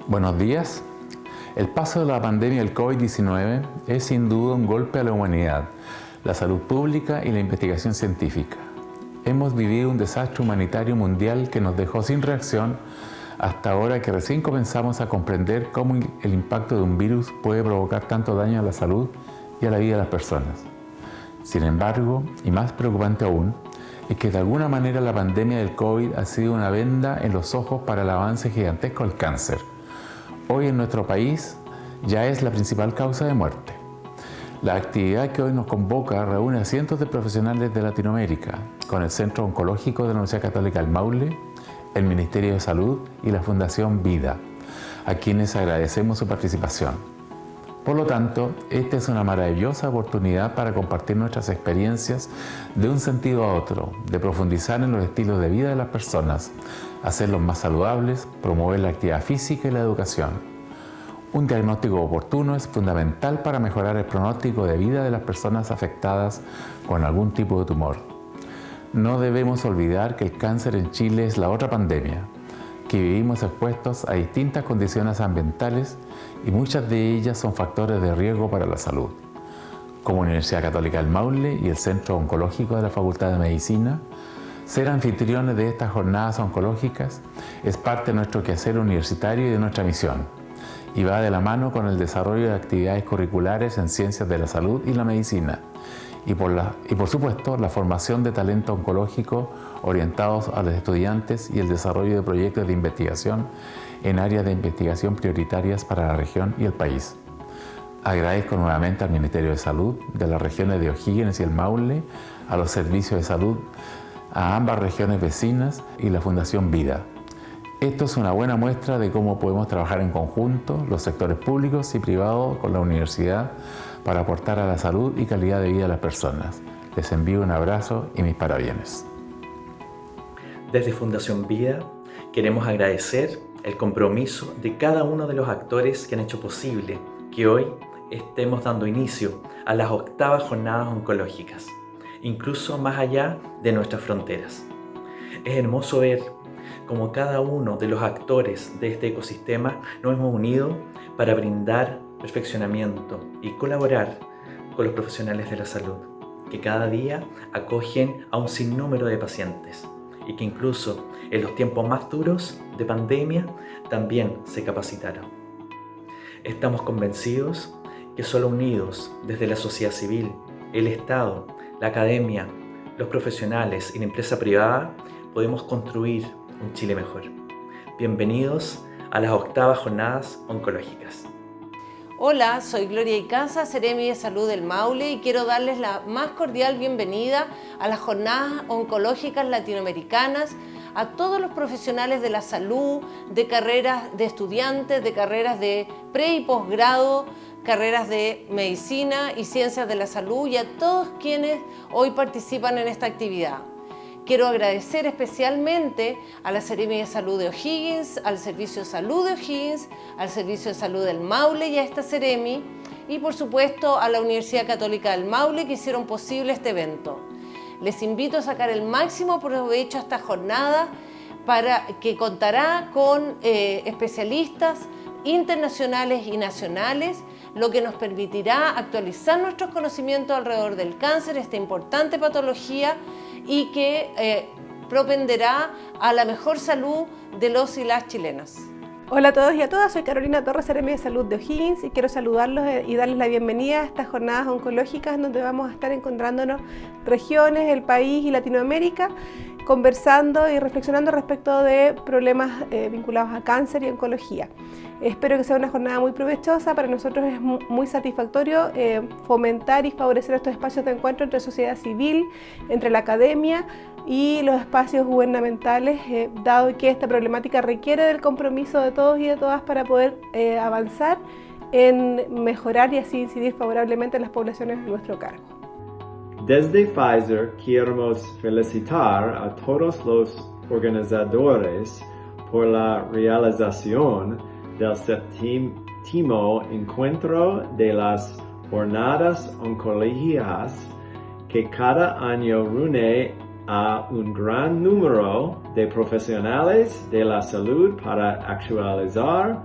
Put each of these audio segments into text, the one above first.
Buenos días. El paso de la pandemia del COVID-19 es sin duda un golpe a la humanidad, la salud pública y la investigación científica. Hemos vivido un desastre humanitario mundial que nos dejó sin reacción hasta ahora que recién comenzamos a comprender cómo el impacto de un virus puede provocar tanto daño a la salud y a la vida de las personas. Sin embargo, y más preocupante aún, es que de alguna manera la pandemia del COVID ha sido una venda en los ojos para el avance gigantesco del cáncer. Hoy en nuestro país ya es la principal causa de muerte. La actividad que hoy nos convoca reúne a cientos de profesionales de Latinoamérica, con el Centro Oncológico de la Universidad Católica del Maule, el Ministerio de Salud y la Fundación Vida, a quienes agradecemos su participación. Por lo tanto, esta es una maravillosa oportunidad para compartir nuestras experiencias de un sentido a otro, de profundizar en los estilos de vida de las personas, hacerlos más saludables, promover la actividad física y la educación. Un diagnóstico oportuno es fundamental para mejorar el pronóstico de vida de las personas afectadas con algún tipo de tumor. No debemos olvidar que el cáncer en Chile es la otra pandemia, que vivimos expuestos a distintas condiciones ambientales y muchas de ellas son factores de riesgo para la salud. Como Universidad Católica del Maule y el Centro Oncológico de la Facultad de Medicina, ser anfitriones de estas jornadas oncológicas es parte de nuestro quehacer universitario y de nuestra misión, y va de la mano con el desarrollo de actividades curriculares en ciencias de la salud y la medicina, y por supuesto la formación de talento oncológico orientados a los estudiantes y el desarrollo de proyectos de investigación en áreas de investigación prioritarias para la región y el país. Agradezco nuevamente al Ministerio de Salud de las regiones de O'Higgins y el Maule, a los servicios de salud, a ambas regiones vecinas y la Fundación Vida. Esto es una buena muestra de cómo podemos trabajar en conjunto los sectores públicos y privados con la universidad para aportar a la salud y calidad de vida de las personas. Les envío un abrazo y mis parabienes. Desde Fundación Vida queremos agradecer el compromiso de cada uno de los actores que han hecho posible que hoy estemos dando inicio a las 8ª jornadas oncológicas, incluso más allá de nuestras fronteras. Es hermoso ver cómo cada uno de los actores de este ecosistema nos hemos unido para brindar perfeccionamiento y colaborar con los profesionales de la salud, que cada día acogen a un sinnúmero de pacientes y que incluso en los tiempos más duros de pandemia también se capacitaron. Estamos convencidos que solo unidos desde la sociedad civil, el Estado, la academia, los profesionales y la empresa privada podemos construir un Chile mejor. Bienvenidos a las 8ª jornadas oncológicas. Hola, soy Gloria Icaza, Seremi de Salud del Maule, y quiero darles la más cordial bienvenida a las jornadas oncológicas latinoamericanas, a todos los profesionales de la salud, de carreras de estudiantes, de carreras de pre y posgrado, carreras de medicina y ciencias de la salud, y a todos quienes hoy participan en esta actividad. Quiero agradecer especialmente a la Seremi de Salud de O'Higgins, al Servicio de Salud de O'Higgins, al Servicio de Salud del Maule y a esta Seremi, y por supuesto a la Universidad Católica del Maule que hicieron posible este evento. Les invito a sacar el máximo provecho a esta jornada para que contará con especialistas internacionales y nacionales, lo que nos permitirá actualizar nuestros conocimientos alrededor del cáncer, esta importante patología, y que propenderá a la mejor salud de los y las chilenas. Hola a todos y a todas, soy Carolina Torres, Seremi de Salud de O'Higgins, y quiero saludarlos y darles la bienvenida a estas jornadas oncológicas donde vamos a estar encontrándonos regiones, el país y Latinoamérica, conversando y reflexionando respecto de problemas vinculados a cáncer y oncología. Espero que sea una jornada muy provechosa. Para nosotros es muy satisfactorio fomentar y favorecer estos espacios de encuentro entre sociedad civil, entre la academia y los espacios gubernamentales, dado que esta problemática requiere del compromiso de todos y de todas para poder avanzar en mejorar y así incidir favorablemente en las poblaciones de nuestro cargo. Desde Pfizer queremos felicitar a todos los organizadores por la realización del 7º encuentro de las jornadas oncológicas que cada año reúne a un gran número de profesionales de la salud para actualizar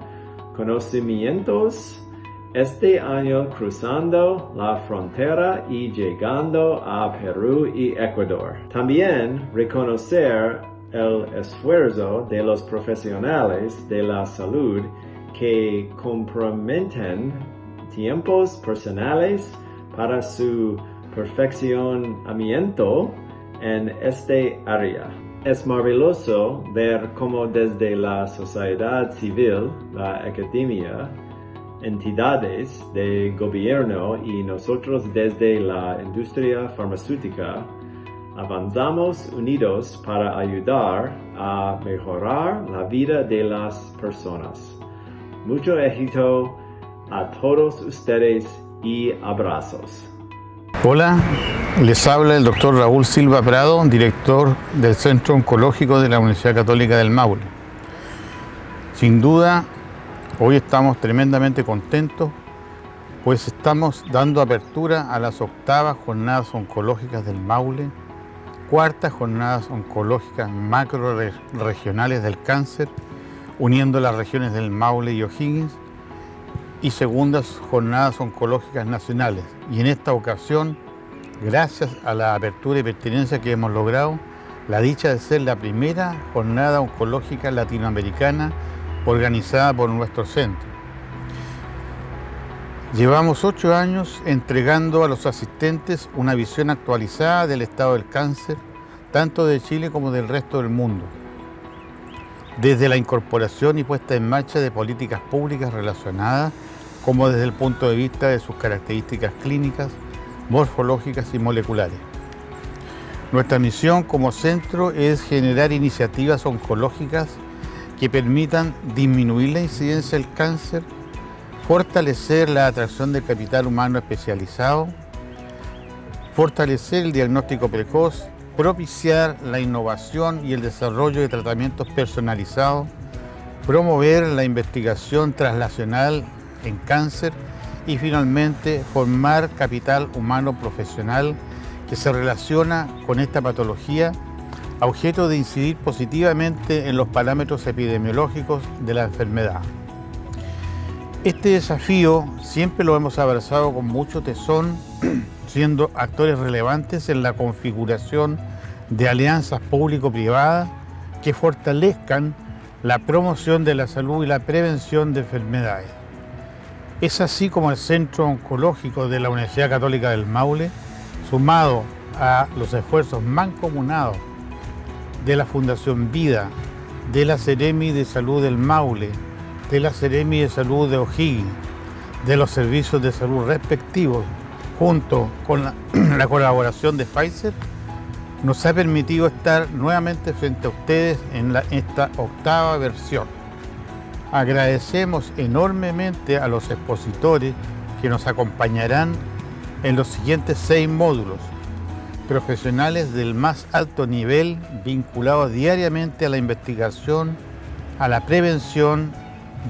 conocimientos este año cruzando la frontera y llegando a Perú y Ecuador. También reconocer el esfuerzo de los profesionales de la salud que comprometen tiempos personales para su perfeccionamiento en este área. Es maravilloso ver cómo desde la sociedad civil, la academia, entidades de gobierno y nosotros desde la industria farmacéutica avanzamos unidos para ayudar a mejorar la vida de las personas. Mucho éxito a todos ustedes y abrazos. Hola, les habla el doctor Raúl Silva Prado, director del Centro Oncológico de la Universidad Católica del Maule. Sin duda, hoy estamos tremendamente contentos, pues estamos dando apertura a las 8ª Jornadas Oncológicas del Maule, 4ª Jornadas Oncológicas Macro-Regionales del Cáncer, uniendo las regiones del Maule y O'Higgins, y 2ª Jornadas Oncológicas Nacionales. Y en esta ocasión, gracias a la apertura y pertinencia que hemos logrado, la dicha de ser la primera Jornada Oncológica Latinoamericana organizada por nuestro centro. Llevamos 8 años entregando a los asistentes una visión actualizada del estado del cáncer, tanto de Chile como del resto del mundo, desde la incorporación y puesta en marcha de políticas públicas relacionadas, como desde el punto de vista de sus características clínicas, morfológicas y moleculares. Nuestra misión como centro es generar iniciativas oncológicas que permitan disminuir la incidencia del cáncer, fortalecer la atracción del capital humano especializado, fortalecer el diagnóstico precoz, propiciar la innovación y el desarrollo de tratamientos personalizados, promover la investigación translacional en cáncer y finalmente formar capital humano profesional que se relaciona con esta patología a objeto de incidir positivamente en los parámetros epidemiológicos de la enfermedad. Este desafío siempre lo hemos abrazado con mucho tesón, siendo actores relevantes en la configuración de alianzas público-privadas que fortalezcan la promoción de la salud y la prevención de enfermedades. Es así como el Centro Oncológico de la Universidad Católica del Maule, sumado a los esfuerzos mancomunados de la Fundación Vida, de la Seremi de Salud del Maule, de la Seremi de Salud de O'Higgins, de los servicios de salud respectivos, junto con la colaboración de Pfizer, nos ha permitido estar nuevamente frente a ustedes en esta 8ª versión. Agradecemos enormemente a los expositores que nos acompañarán en los siguientes 6 módulos, profesionales del más alto nivel vinculados diariamente a la investigación, a la prevención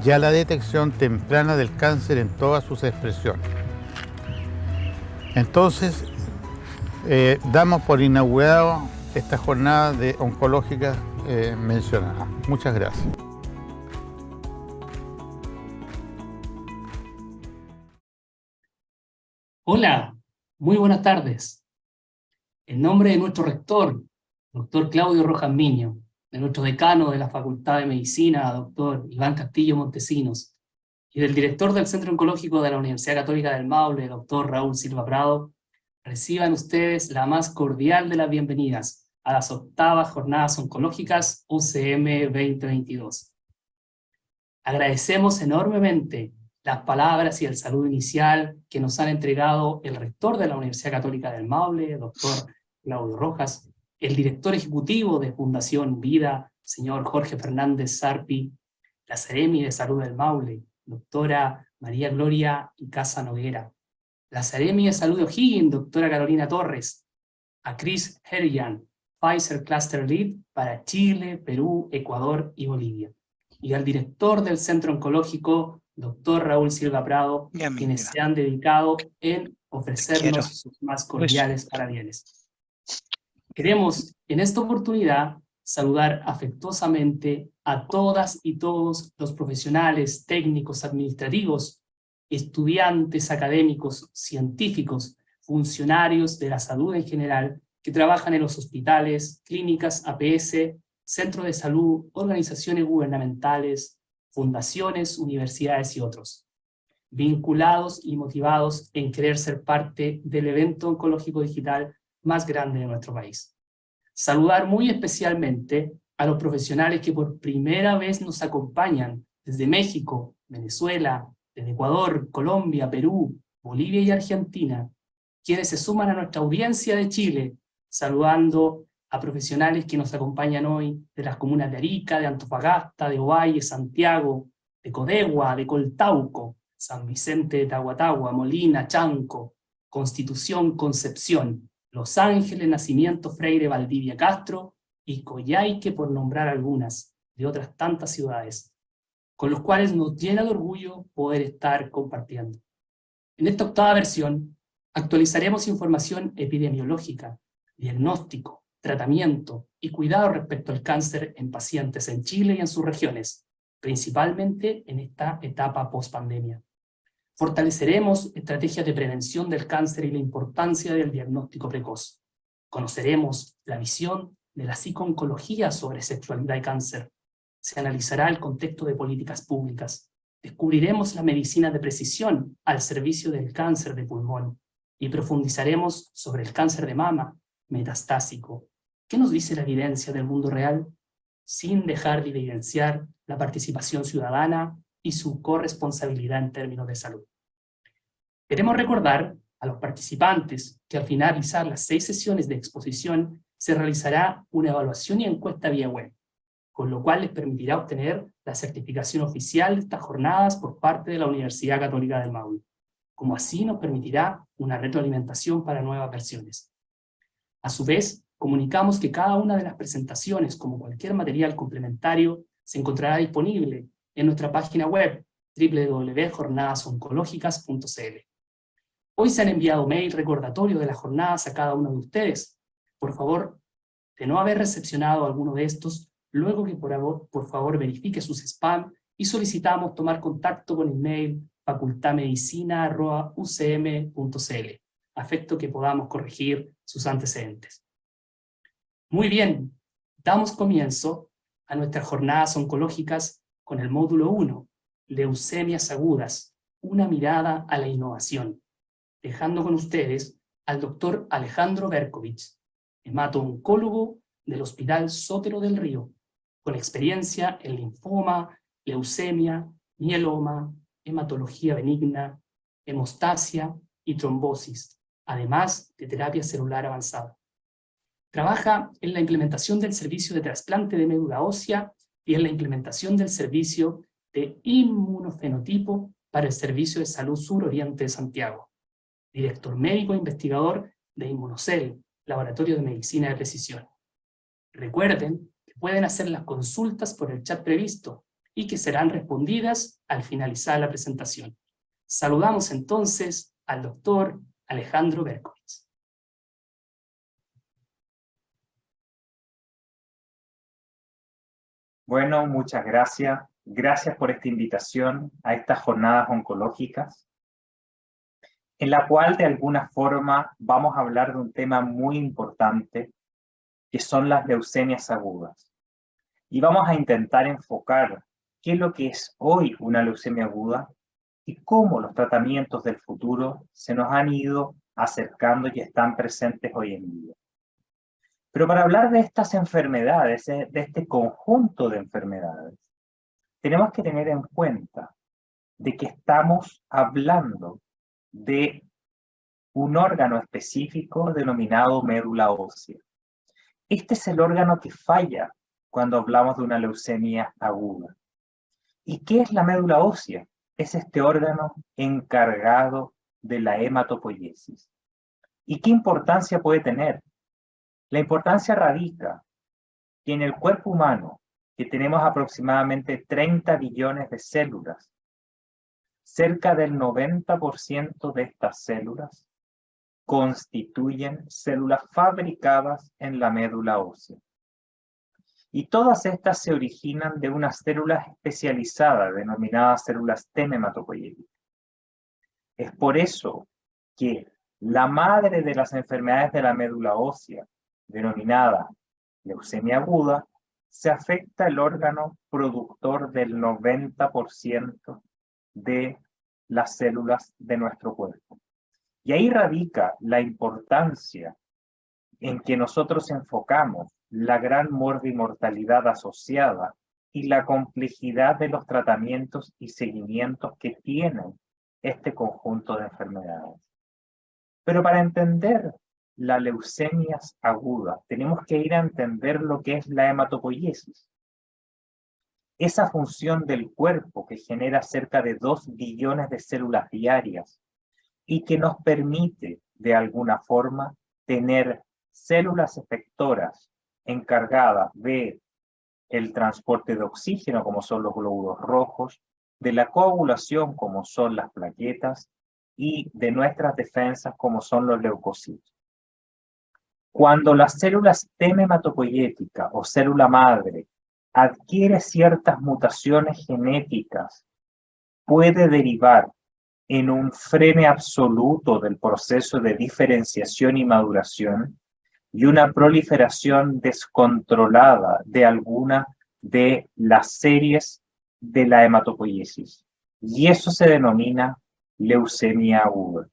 y a la detección temprana del cáncer en todas sus expresiones. Entonces, damos por inaugurado esta jornada de oncológica mencionada. Muchas gracias. Hola, muy buenas tardes. En nombre de nuestro rector, doctor Claudio Rojas Miño, de nuestro decano de la Facultad de Medicina, doctor Iván Castillo Montesinos, y del director del Centro Oncológico de la Universidad Católica del Maule, doctor Raúl Silva Prado, reciban ustedes la más cordial de las bienvenidas a las 8ª Jornadas Oncológicas UCM 2022. Agradecemos enormemente las palabras y el saludo inicial que nos han entregado el rector de la Universidad Católica del Maule, doctor Claudio Rojas, el director ejecutivo de Fundación Vida, señor Jorge Fernández Sarpi, la Seremi de Salud del Maule, doctora María Gloria Icaza Noguera, la Seremi de Salud de O'Higgins, doctora Carolina Torres, a Chris Herrian, Pfizer Cluster Lead para Chile, Perú, Ecuador y Bolivia, y al director del Centro Oncológico, doctor Raúl Silva Prado, quienes se han dedicado en ofrecernos sus más cordiales parabienes. Queremos en esta oportunidad saludar afectuosamente a todas y todos los profesionales, técnicos, administrativos, estudiantes, académicos, científicos, funcionarios de la salud en general, que trabajan en los hospitales, clínicas, APS, centros de salud, organizaciones gubernamentales, fundaciones, universidades y otros, vinculados y motivados en querer ser parte del evento oncológico digital más grande de nuestro país. Saludar muy especialmente a los profesionales que por primera vez nos acompañan desde México, Venezuela, desde Ecuador, Colombia, Perú, Bolivia y Argentina, quienes se suman a nuestra audiencia de Chile, saludando a profesionales que nos acompañan hoy de las comunas de Arica, de Antofagasta, de Ovalle, Santiago, de Codegua, de Coltauco, San Vicente de Tahuatahua, Molina, Chanco, Constitución, Concepción, Los Ángeles, Nacimiento, Freire, Valdivia, Castro y Coyhaique, por nombrar algunas de otras tantas ciudades, con los cuales nos llena de orgullo poder estar compartiendo. En esta octava versión actualizaremos información epidemiológica, diagnóstico, tratamiento y cuidado respecto al cáncer en pacientes en Chile y en sus regiones, principalmente en esta etapa post-pandemia. Fortaleceremos estrategias de prevención del cáncer y la importancia del diagnóstico precoz. Conoceremos la visión de la psico-oncología sobre sexualidad y cáncer. Se analizará el contexto de políticas públicas. Descubriremos la medicina de precisión al servicio del cáncer de pulmón y profundizaremos sobre el cáncer de mama metastásico. ¿Qué nos dice la evidencia del mundo real? Sin dejar de evidenciar la participación ciudadana y su corresponsabilidad en términos de salud. Queremos recordar a los participantes que al finalizar las 6 sesiones de exposición se realizará una evaluación y encuesta vía web, con lo cual les permitirá obtener la certificación oficial de estas jornadas por parte de la Universidad Católica del Maule, como así nos permitirá una retroalimentación para nuevas versiones. A su vez, comunicamos que cada una de las presentaciones, como cualquier material complementario, se encontrará disponible en nuestra página web www.jornadasoncológicas.cl. Hoy se han enviado mail recordatorio de las jornadas a cada uno de ustedes. Por favor, de no haber recepcionado alguno de estos, luego que por favor verifique sus spam y solicitamos tomar contacto con el mail facultadmedicina@ucm.cl, a efecto que podamos corregir sus antecedentes. Muy bien, damos comienzo a nuestras jornadas oncológicas con el módulo 1, Leucemias agudas, una mirada a la innovación, dejando con ustedes al doctor Alejandro Berkovich, hemato-oncólogo del Hospital Sotero del Río, con experiencia en linfoma, leucemia, mieloma, hematología benigna, hemostasia y trombosis, además de terapia celular avanzada. Trabaja en la implementación del servicio de trasplante de médula ósea y en la implementación del servicio de inmunofenotipo para el Servicio de Salud Sur Oriente de Santiago. Director médico e investigador de Inmunocell, Laboratorio de Medicina de Precisión. Recuerden que pueden hacer las consultas por el chat previsto y que serán respondidas al finalizar la presentación. Saludamos entonces al doctor Alejandro Berkovich. Bueno, muchas gracias. Gracias por esta invitación a estas jornadas oncológicas, en la cual de alguna forma vamos a hablar de un tema muy importante, que son las leucemias agudas. Y vamos a intentar enfocar qué es lo que es hoy una leucemia aguda y cómo los tratamientos del futuro se nos han ido acercando y están presentes hoy en día. Pero para hablar de estas enfermedades, de este conjunto de enfermedades, tenemos que tener en cuenta de que estamos hablando de un órgano específico denominado médula ósea. Este es el órgano que falla cuando hablamos de una leucemia aguda. ¿Y qué es la médula ósea? Es este órgano encargado de la hematopoiesis. ¿Y qué importancia puede tener? La importancia radica que en el cuerpo humano, que tenemos aproximadamente 30 billones de células, cerca del 90% de estas células constituyen células fabricadas en la médula ósea. Y todas estas se originan de unas células especializadas, denominadas células T hematopoyéticas. Es por eso que la madre de las enfermedades de la médula ósea, denominada leucemia aguda, se afecta el órgano productor del 90% de las células de nuestro cuerpo. Y ahí radica la importancia en que nosotros enfocamos la gran mortalidad asociada y la complejidad de los tratamientos y seguimientos que tienen este conjunto de enfermedades. Pero para entender la leucemia aguda, tenemos que ir a entender lo que es la hematopoiesis. Esa función del cuerpo que genera cerca de 2 billones de células diarias y que nos permite, de alguna forma, tener células efectoras encargadas de el transporte de oxígeno, como son los glóbulos rojos, de la coagulación, como son las plaquetas, y de nuestras defensas, como son los leucocitos. Cuando las células T hematopoyética o célula madre adquiere ciertas mutaciones genéticas, puede derivar en un freno absoluto del proceso de diferenciación y maduración y una proliferación descontrolada de alguna de las series de la hematopoiesis. Y eso se denomina leucemia aguda.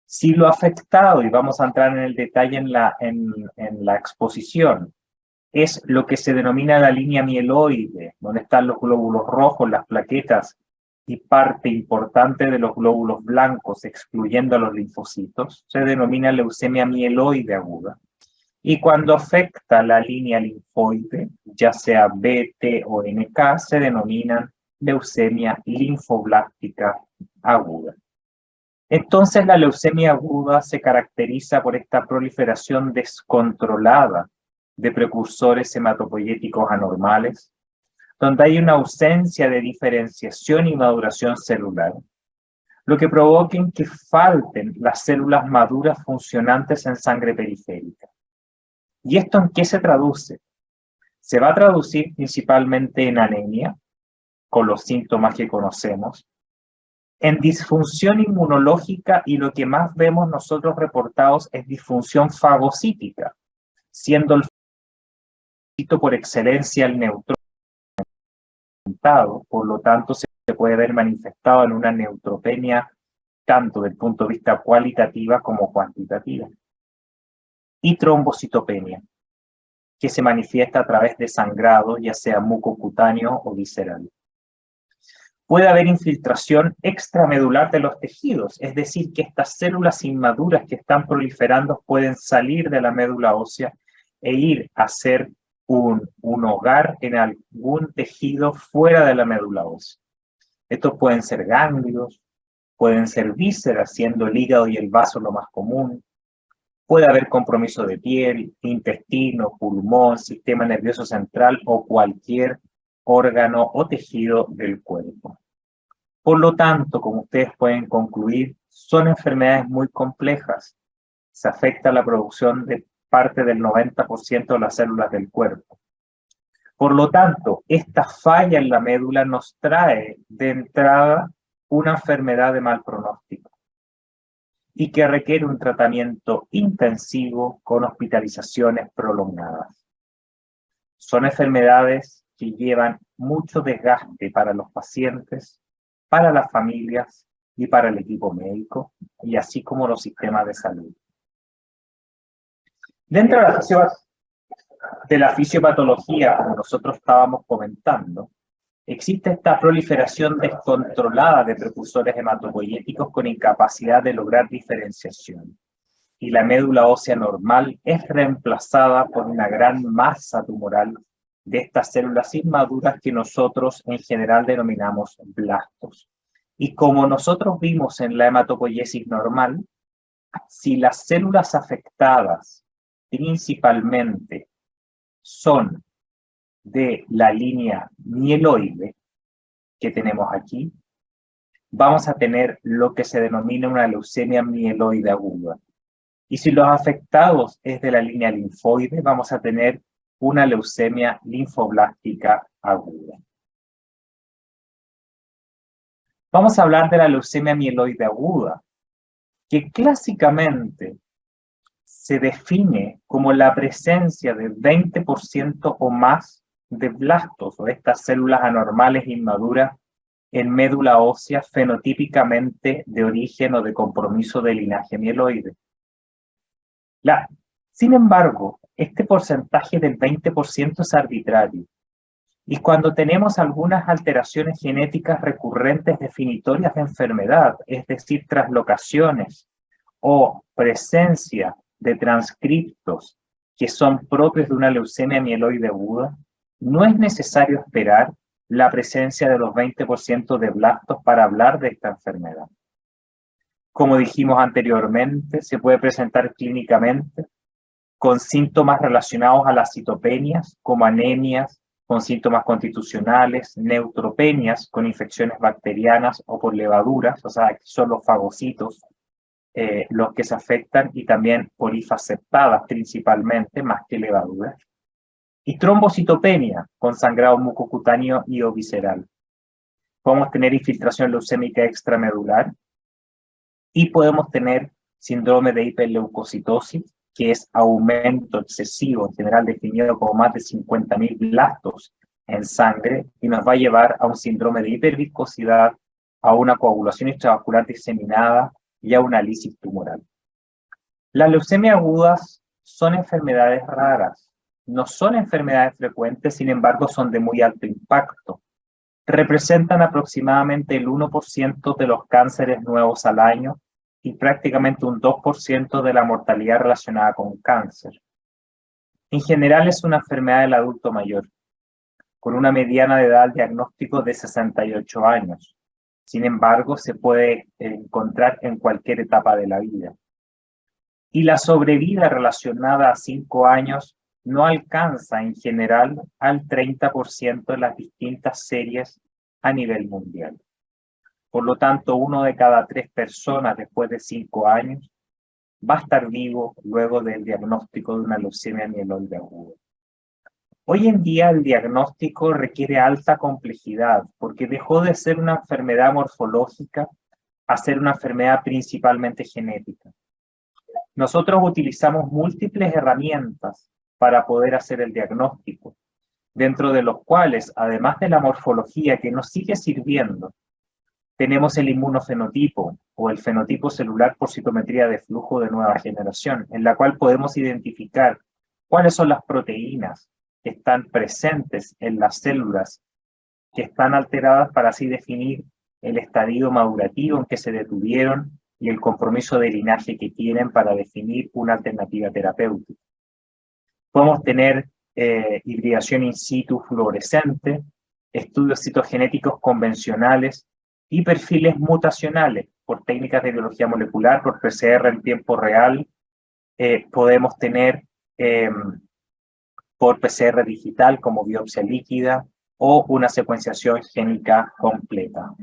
Si lo afectado, y vamos a entrar en el detalle en la exposición, es lo que se denomina la línea mieloide, donde están los glóbulos rojos, las plaquetas y parte importante de los glóbulos blancos, excluyendo a los linfocitos, se denomina leucemia mieloide aguda. Y cuando afecta la línea linfoide, ya sea B, T o NK, se denominan leucemia linfoblástica aguda. Entonces la leucemia aguda se caracteriza por esta proliferación descontrolada de precursores hematopoyéticos anormales, donde hay una ausencia de diferenciación y maduración celular, lo que provoca que falten las células maduras funcionantes en sangre periférica. ¿Y esto en qué se traduce? Se va a traducir principalmente en anemia, con los síntomas que conocemos, en disfunción inmunológica, y lo que más vemos nosotros reportados es disfunción fagocítica, siendo el fagocito por excelencia el neutrófilo, por lo tanto se puede ver manifestado en una neutropenia tanto desde el punto de vista cualitativa como cuantitativa. Y trombocitopenia, que se manifiesta a través de sangrado, ya sea mucocutáneo o visceral. Puede haber infiltración extramedular de los tejidos, es decir, que estas células inmaduras que están proliferando pueden salir de la médula ósea e ir a ser un hogar en algún tejido fuera de la médula ósea. Estos pueden ser ganglios, pueden ser vísceras, siendo el hígado y el vaso lo más común. Puede haber compromiso de piel, intestino, pulmón, sistema nervioso central o cualquier órgano o tejido del cuerpo. Por lo tanto, como ustedes pueden concluir, son enfermedades muy complejas. Se afecta la producción de parte del 90% de las células del cuerpo. Por lo tanto, esta falla en la médula nos trae de entrada una enfermedad de mal pronóstico y que requiere un tratamiento intensivo con hospitalizaciones prolongadas. Son enfermedades que llevan mucho desgaste para los pacientes, para las familias y para el equipo médico, y así como los sistemas de salud. Dentro de la fisiopatología, como nosotros estábamos comentando, existe esta proliferación descontrolada de precursores hematopoyéticos con incapacidad de lograr diferenciación. Y la médula ósea normal es reemplazada por una gran masa tumoral de estas células inmaduras que nosotros en general denominamos blastos. Y como nosotros vimos en la hematopoiesis normal, si las células afectadas principalmente son de la línea mieloide que tenemos aquí, vamos a tener lo que se denomina una leucemia mieloide aguda. Y si los afectados es de la línea linfoide, vamos a tener una leucemia linfoblástica aguda. Vamos a hablar de la leucemia mieloide aguda, que clásicamente se define como la presencia de 20% o más de blastos o estas células anormales inmaduras en médula ósea fenotípicamente de origen o de compromiso de linaje mieloide. Sin embargo, este porcentaje del 20% es arbitrario. Y cuando tenemos algunas alteraciones genéticas recurrentes definitorias de enfermedad, es decir, traslocaciones o presencia de transcriptos que son propios de una leucemia mieloide aguda, no es necesario esperar la presencia de los 20% de blastos para hablar de esta enfermedad. Como dijimos anteriormente, se puede presentar clínicamente con síntomas relacionados a las citopenias, como anemias, con síntomas constitucionales, neutropenias, con infecciones bacterianas o por levaduras, o sea, son los fagocitos los que se afectan, y también por hifas septadas principalmente, más que levaduras. Y trombocitopenia, con sangrado mucocutáneo y o visceral. Podemos tener infiltración leucémica extramedular y podemos tener síndrome de hiperleucocitosis, que es aumento excesivo, en general definido como más de 50.000 blastos en sangre, y nos va a llevar a un síndrome de hiperviscosidad, a una coagulación extravascular diseminada y a una lisis tumoral. Las leucemias agudas son enfermedades raras, no son enfermedades frecuentes, sin embargo son de muy alto impacto. Representan aproximadamente el 1% de los cánceres nuevos al año, y prácticamente un 2% de la mortalidad relacionada con cáncer. En general es una enfermedad del adulto mayor, con una mediana de edad al diagnóstico de 68 años. Sin embargo, se puede encontrar en cualquier etapa de la vida. Y la sobrevida relacionada a 5 años no alcanza en general al 30% de las distintas series a nivel mundial. Por lo tanto, 1 de cada 3 personas después de 5 años va a estar vivo luego del diagnóstico de una leucemia mieloide aguda. Hoy en día el diagnóstico requiere alta complejidad porque dejó de ser una enfermedad morfológica a ser una enfermedad principalmente genética. Nosotros utilizamos múltiples herramientas para poder hacer el diagnóstico, dentro de los cuales, además de la morfología que nos sigue sirviendo, tenemos el inmunofenotipo o el fenotipo celular por citometría de flujo de nueva generación, en la cual podemos identificar cuáles son las proteínas que están presentes en las células que están alteradas, para así definir el estadio madurativo en que se detuvieron y el compromiso de linaje que tienen para definir una alternativa terapéutica. Podemos tener hibridación in situ fluorescente, estudios citogenéticos convencionales y perfiles mutacionales por técnicas de biología molecular, por PCR en tiempo real. Podemos tener por PCR digital como biopsia líquida o una secuenciación génica completa.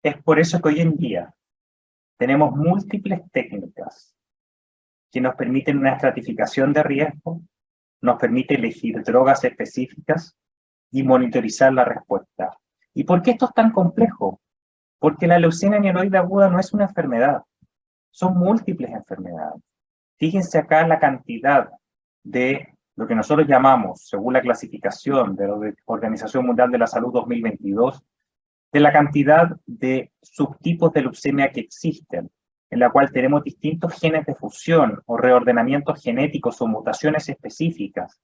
Es por eso que hoy en día tenemos múltiples técnicas que nos permiten una estratificación de riesgo, nos permite elegir drogas específicas y monitorizar la respuesta. ¿Y por qué esto es tan complejo? Porque la leucemia mieloide aguda no es una enfermedad, son múltiples enfermedades. Fíjense acá la cantidad de lo que nosotros llamamos, según la clasificación de la Organización Mundial de la Salud 2022, de la cantidad de subtipos de leucemia que existen, en la cual tenemos distintos genes de fusión o reordenamientos genéticos o mutaciones específicas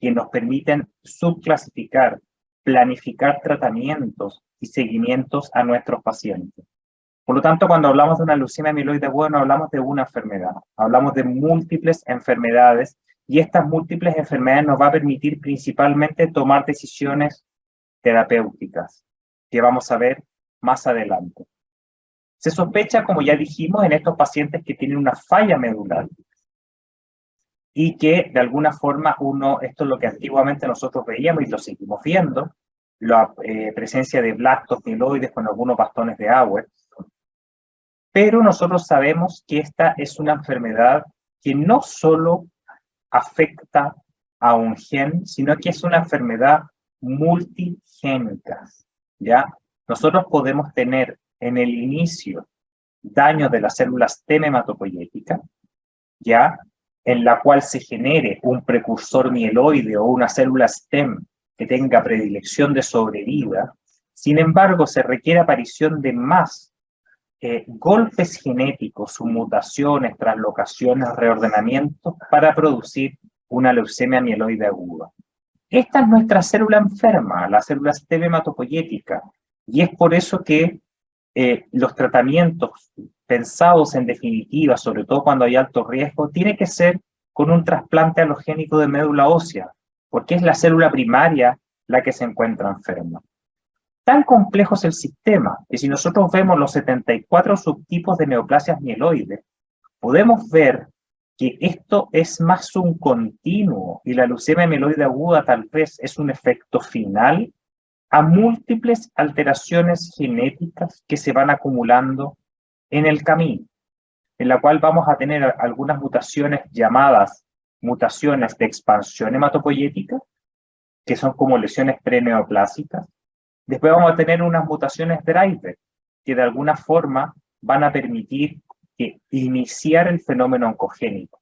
que nos permiten subclasificar, planificar tratamientos y seguimientos a nuestros pacientes. Por lo tanto, cuando hablamos de una leucemia mieloide aguda, no hablamos de una enfermedad, hablamos de múltiples enfermedades, y estas múltiples enfermedades nos va a permitir principalmente tomar decisiones terapéuticas, que vamos a ver más adelante. Se sospecha, como ya dijimos, en estos pacientes que tienen una falla medular, y que de alguna forma esto es lo que antiguamente nosotros veíamos y lo seguimos viendo, la presencia de blastos mieloides con algunos bastones de Auer. Pero nosotros sabemos que esta es una enfermedad que no solo afecta a un gen, sino que es una enfermedad multigénica, ¿ya? Nosotros podemos tener en el inicio daño de las células T hematopoyéticas, ¿ya? En la cual se genere un precursor mieloide o una célula STEM que tenga predilección de sobrevida. Sin embargo, se requiere aparición de más golpes genéticos, mutaciones, translocaciones, reordenamientos para producir una leucemia mieloide aguda. Esta es nuestra célula enferma, la célula STEM hematopoyética, y es por eso que los tratamientos pensados en definitiva, sobre todo cuando hay alto riesgo, tiene que ser con un trasplante alogénico de médula ósea, porque es la célula primaria la que se encuentra enferma. Tan complejo es el sistema que si nosotros vemos los 74 subtipos de neoplasias mieloides, podemos ver que esto es más un continuo y la leucemia mieloide aguda tal vez es un efecto final a múltiples alteraciones genéticas que se van acumulando en el camino, en la cual vamos a tener algunas mutaciones llamadas mutaciones de expansión hematopoyética, que son como lesiones preneoplásicas. Después vamos a tener unas mutaciones driver, que de alguna forma van a permitir iniciar el fenómeno oncogénico.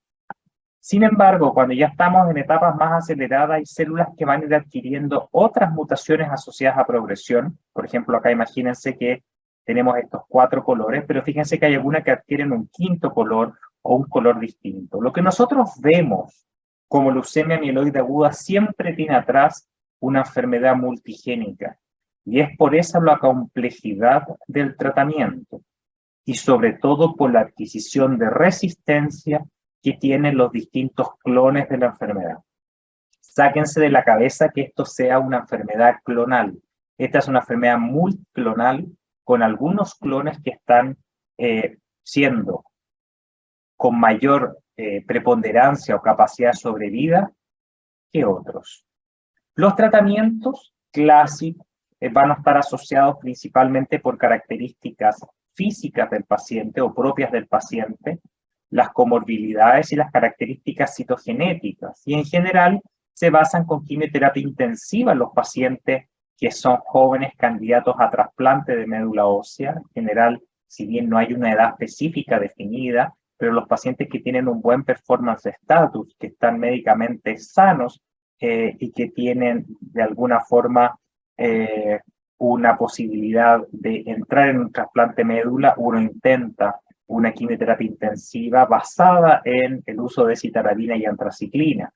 Sin embargo, cuando ya estamos en etapas más aceleradas, hay células que van a ir adquiriendo otras mutaciones asociadas a progresión. Por ejemplo, acá imagínense que tenemos estos 4 colores, pero fíjense que hay algunas que adquieren un quinto color o un color distinto. Lo que nosotros vemos como leucemia mieloide aguda siempre tiene atrás una enfermedad multigénica. Y es por eso la complejidad del tratamiento y sobre todo por la adquisición de resistencia que tienen los distintos clones de la enfermedad. Sáquense de la cabeza que esto sea una enfermedad clonal. Esta es una enfermedad multiclonal con algunos clones que están siendo con mayor preponderancia o capacidad de sobrevida que otros. Los tratamientos clásicos van a estar asociados principalmente por características físicas del paciente o propias del paciente, las comorbilidades y las características citogenéticas. Y en general se basan con quimioterapia intensiva en los pacientes que son jóvenes candidatos a trasplante de médula ósea. En general, si bien no hay una edad específica definida, pero los pacientes que tienen un buen performance status, que están médicamente sanos y que tienen de alguna forma una posibilidad de entrar en un trasplante de médula, uno intenta una quimioterapia intensiva basada en el uso de citarabina y antraciclina.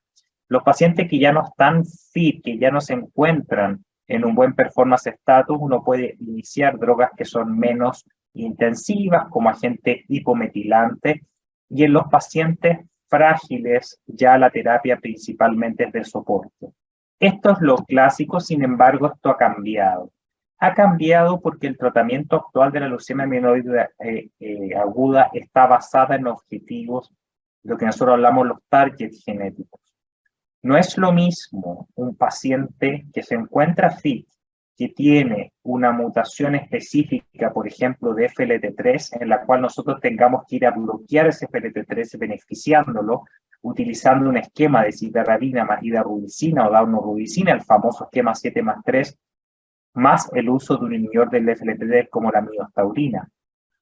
Los pacientes que ya no están fit, que ya no se encuentran en un buen performance status, uno puede iniciar drogas que son menos intensivas, como agente hipometilante, y en los pacientes frágiles ya la terapia principalmente es de soporte. Esto es lo clásico, sin embargo, esto ha cambiado. Ha cambiado porque el tratamiento actual de la leucemia mieloide aguda está basada en objetivos, lo que nosotros hablamos los targets genéticos. No es lo mismo un paciente que se encuentra fit, que tiene una mutación específica, por ejemplo, de FLT3, en la cual nosotros tengamos que ir a bloquear ese FLT3 beneficiándolo, utilizando un esquema de citarabina más hidarubicina o daunorubicina, el famoso esquema 7+3, más el uso de un inhibidor del FLT3 como la miostaurina.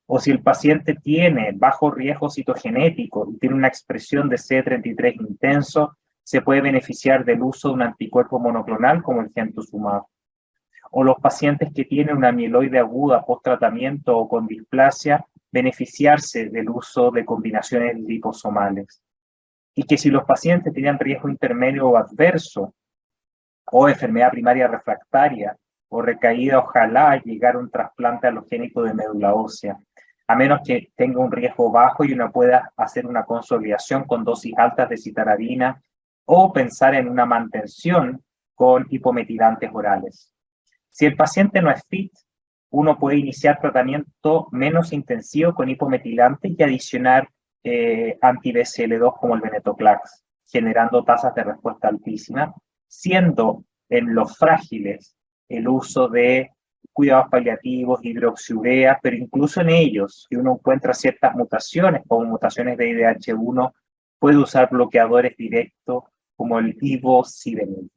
O si el paciente tiene bajo riesgo citogenético y tiene una expresión de CD33 intenso, se puede beneficiar del uso de un anticuerpo monoclonal como el Gentusumab. O los pacientes que tienen una mieloide aguda post-tratamiento o con displasia, beneficiarse del uso de combinaciones liposomales. Y que si los pacientes tienen riesgo intermedio o adverso, o enfermedad primaria refractaria, o recaída, ojalá llegar a un trasplante alogénico de médula ósea, a menos que tenga un riesgo bajo y uno pueda hacer una consolidación con dosis altas de citarabina, o pensar en una mantención con hipometilantes orales. Si el paciente no es fit, uno puede iniciar tratamiento menos intensivo con hipometilantes y adicionar anti-BCL2 como el venetoclax, generando tasas de respuesta altísimas, siendo en los frágiles el uso de cuidados paliativos, hidroxiurea, pero incluso en ellos, si uno encuentra ciertas mutaciones, como mutaciones de IDH1, puede usar bloqueadores directos como el ivosidenib.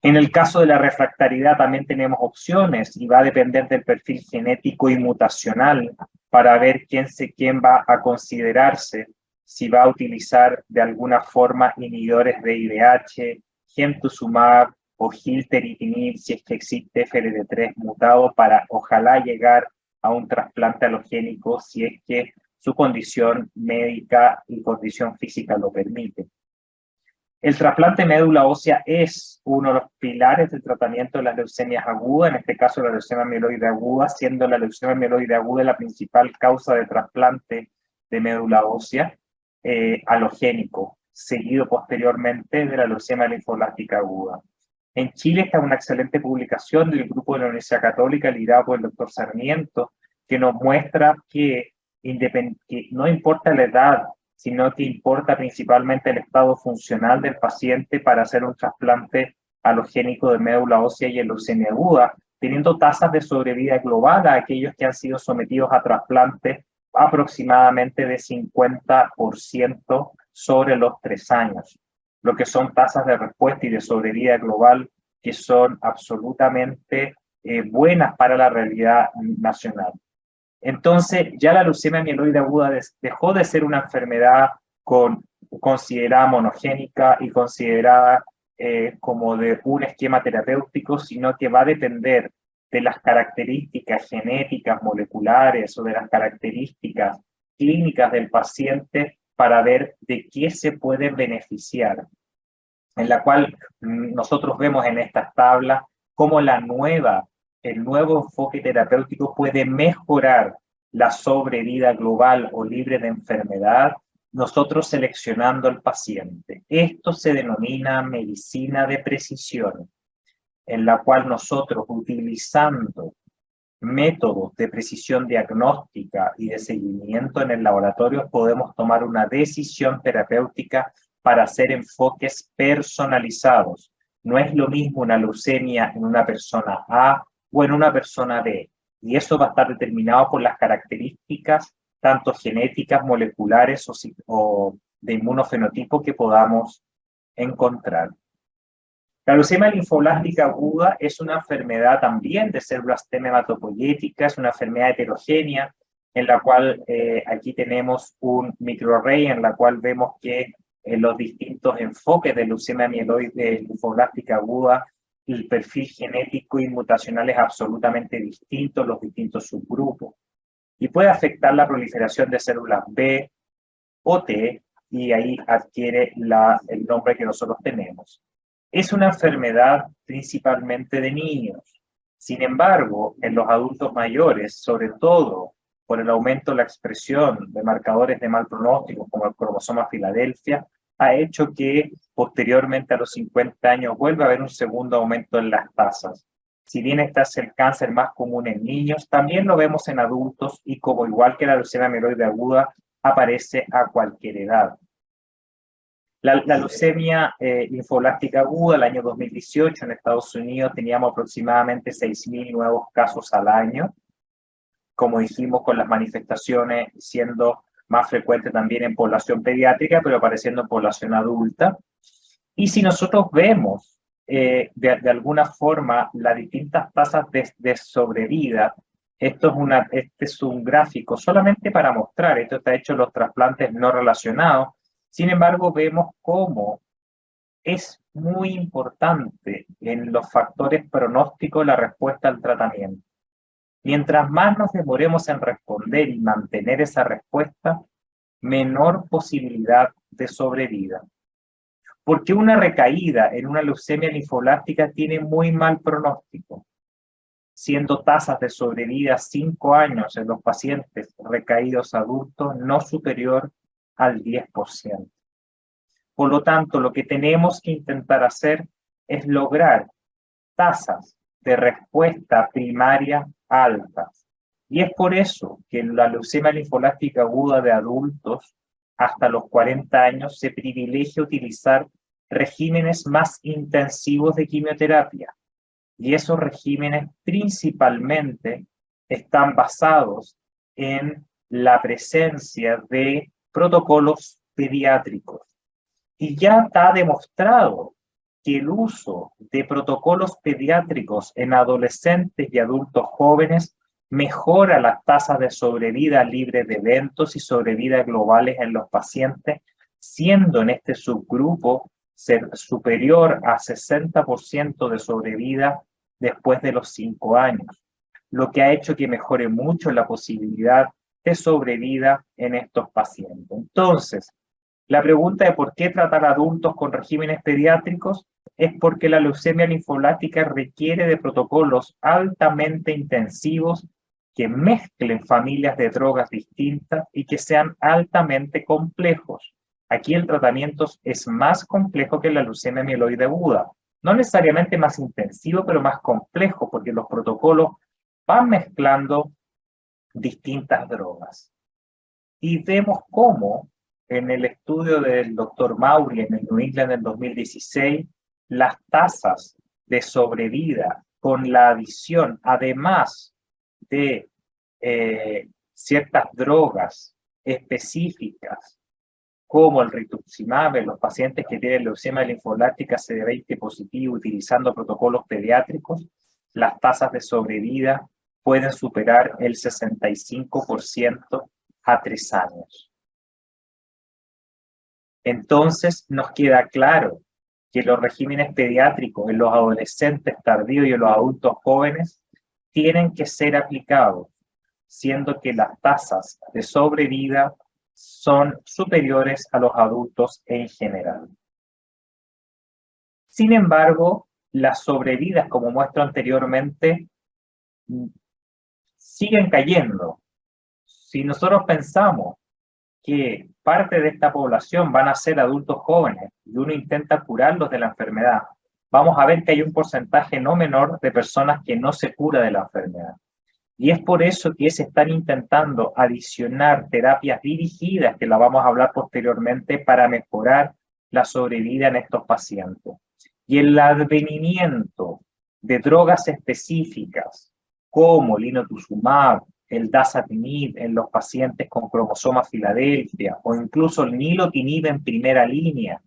En el caso de la refractariedad también tenemos opciones y va a depender del perfil genético y mutacional para ver quién va a considerarse, si va a utilizar de alguna forma inhibidores de IDH, gemtuzumab o gilteritinib, si es que existe FLT3 mutado, para ojalá llegar a un trasplante alogénico si es que su condición médica y condición física lo permite. El trasplante de médula ósea es uno de los pilares del tratamiento de las leucemias agudas, en este caso la leucemia mieloide aguda, siendo la leucemia mieloide aguda la principal causa de trasplante de médula ósea halogénico, seguido posteriormente de la leucemia linfoblástica aguda. En Chile está una excelente publicación del grupo de la Universidad Católica, liderado por el doctor Sarmiento, que nos muestra que no importa la edad, sino que importa principalmente el estado funcional del paciente para hacer un trasplante alogénico de médula ósea y en leucemia aguda, teniendo tasas de sobrevida global a aquellos que han sido sometidos a trasplante aproximadamente de 50% sobre los 3 años, lo que son tasas de respuesta y de sobrevida global que son absolutamente buenas para la realidad nacional. Entonces, ya la leucemia mieloide aguda dejó de ser una enfermedad considerada monogénica y considerada como de un esquema terapéutico, sino que va a depender de las características genéticas, moleculares o de las características clínicas del paciente para ver de qué se puede beneficiar, en la cual nosotros vemos en estas tablas cómo el nuevo enfoque terapéutico puede mejorar la sobrevida global o libre de enfermedad, nosotros seleccionando al paciente. Esto se denomina medicina de precisión, en la cual nosotros, utilizando métodos de precisión diagnóstica y de seguimiento en el laboratorio, podemos tomar una decisión terapéutica para hacer enfoques personalizados. No es lo mismo una leucemia en una persona A o en una persona B, y eso va a estar determinado por las características tanto genéticas, moleculares o de inmunofenotipo que podamos encontrar. La leucemia linfoblástica aguda es una enfermedad también de células T hematopoyéticas, es una enfermedad heterogénea, en la cual aquí tenemos un microarray en la cual vemos que los distintos enfoques de leucemia mieloide linfoblástica aguda, el perfil genético y mutacional es absolutamente distinto, los distintos subgrupos, y puede afectar la proliferación de células B o T, y ahí adquiere el nombre que nosotros tenemos. Es una enfermedad principalmente de niños. Sin embargo, en los adultos mayores, sobre todo por el aumento de la expresión de marcadores de mal pronóstico, como el cromosoma Filadelfia, ha hecho que posteriormente a los 50 años vuelva a haber un segundo aumento en las tasas. Si bien este es el cáncer más común en niños, también lo vemos en adultos y como igual que la leucemia mieloide aguda, aparece a cualquier edad. La leucemia linfoblástica aguda, el año 2018 en Estados Unidos teníamos aproximadamente 6.000 nuevos casos al año, como dijimos, con las manifestaciones siendo más frecuentes también en población pediátrica, pero apareciendo en población adulta. Y si nosotros vemos de alguna forma las distintas tasas de sobrevida, este es un gráfico solamente para mostrar, esto está hecho en los trasplantes no relacionados. Sin embargo, vemos cómo es muy importante en los factores pronósticos la respuesta al tratamiento. Mientras más nos demoremos en responder y mantener esa respuesta, menor posibilidad de sobrevida. Porque una recaída en una leucemia linfoblástica tiene muy mal pronóstico, siendo tasas de sobrevida 5 años en los pacientes recaídos adultos no superior al 10%. Por lo tanto, lo que tenemos que intentar hacer es lograr tasas de respuesta primaria altas. Y es por eso que en la leucemia linfoblástica aguda de adultos hasta los 40 años se privilegia utilizar regímenes más intensivos de quimioterapia. Y esos regímenes principalmente están basados en la presencia de protocolos pediátricos. Y ya está demostrado que el uso de protocolos pediátricos en adolescentes y adultos jóvenes mejora las tasas de sobrevida libre de eventos y sobrevida globales en los pacientes, siendo en este subgrupo superior a 60% de sobrevida después de los 5 años, lo que ha hecho que mejore mucho la posibilidad de sobrevida en estos pacientes. Entonces, la pregunta de por qué tratar a adultos con regímenes pediátricos es porque la leucemia linfoblástica requiere de protocolos altamente intensivos que mezclen familias de drogas distintas y que sean altamente complejos. Aquí el tratamiento es más complejo que la leucemia mieloide aguda. No necesariamente más intensivo, pero más complejo, porque los protocolos van mezclando distintas drogas. Y vemos cómo en el estudio del Dr. Maury en el New England en 2016, las tasas de sobrevida con la adición, además de ciertas drogas específicas, como el rituximab en los pacientes que tienen leucemia linfoblástica CD20 positivo utilizando protocolos pediátricos, las tasas de sobrevida pueden superar el 65% a 3 años. Entonces nos queda claro que los regímenes pediátricos en los adolescentes tardíos y en los adultos jóvenes tienen que ser aplicados, siendo que las tasas de sobrevida son superiores a los adultos en general. Sin embargo, las sobrevidas, como muestro anteriormente, siguen cayendo. Si nosotros pensamos que parte de esta población van a ser adultos jóvenes y uno intenta curarlos de la enfermedad, vamos a ver que hay un porcentaje no menor de personas que no se cura de la enfermedad. Y es por eso que se están intentando adicionar terapias dirigidas, que la vamos a hablar posteriormente, para mejorar la sobrevida en estos pacientes. Y el advenimiento de drogas específicas, como el inotuzumab, el dasatinib en los pacientes con cromosoma Filadelfia, o incluso el nilotinib en primera línea,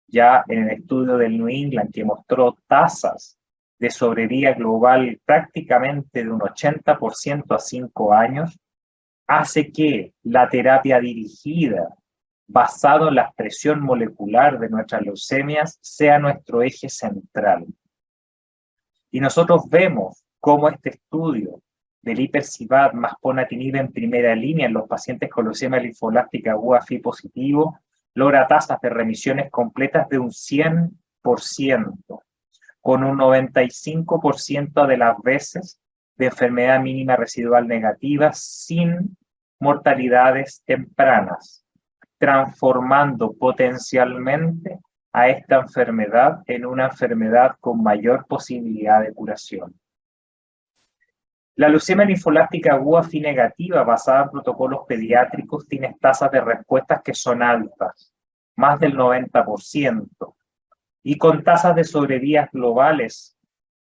ya en el estudio del New England, que mostró tasas de sobrevida global prácticamente de un 80% a 5 años, hace que la terapia dirigida, basado en la expresión molecular de nuestras leucemias, sea nuestro eje central. Y nosotros vemos cómo este estudio del hipercivad más ponatinib en primera línea en los pacientes con leucemia linfoblástica aguda FI positivo logra tasas de remisiones completas de un 100%, con un 95% de las veces de enfermedad mínima residual negativa sin mortalidades tempranas, transformando potencialmente a esta enfermedad en una enfermedad con mayor posibilidad de curación. La leucemia linfoblástica aguda FI negativa basada en protocolos pediátricos tiene tasas de respuestas que son altas, más del 90%, y con tasas de sobrevidas globales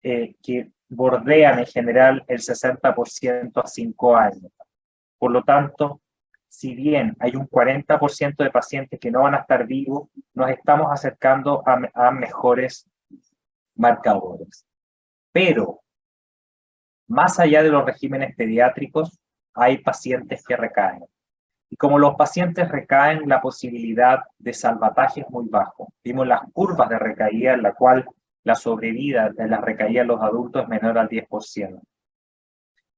que bordean en general el 60% a 5 años. Por lo tanto, si bien hay un 40% de pacientes que no van a estar vivos, nos estamos acercando a mejores marcadores. Pero, más allá de los regímenes pediátricos, hay pacientes que recaen. Y como los pacientes recaen, la posibilidad de salvataje es muy bajo. Vimos las curvas de recaída en la cual la sobrevida de la recaída en los adultos es menor al 10%.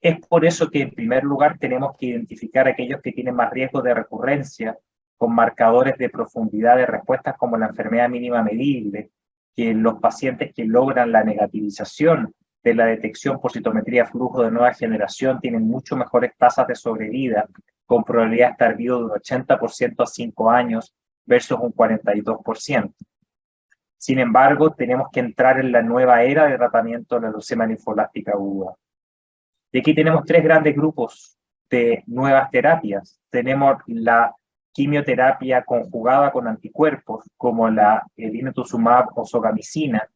Es por eso que en primer lugar tenemos que identificar a aquellos que tienen más riesgo de recurrencia con marcadores de profundidad de respuestas como la enfermedad mínima medible, que los pacientes que logran la negativización de la detección por citometría flujo de nueva generación tienen mucho mejores tasas de sobrevida, con probabilidad de estar vivo de un 80% a 5 años versus un 42%. Sin embargo, tenemos que entrar en la nueva era de tratamiento de la leucemia linfoblástica aguda. Y aquí tenemos 3 grandes grupos de nuevas terapias. Tenemos la quimioterapia conjugada con anticuerpos, como el inotuzumab o sogamicina,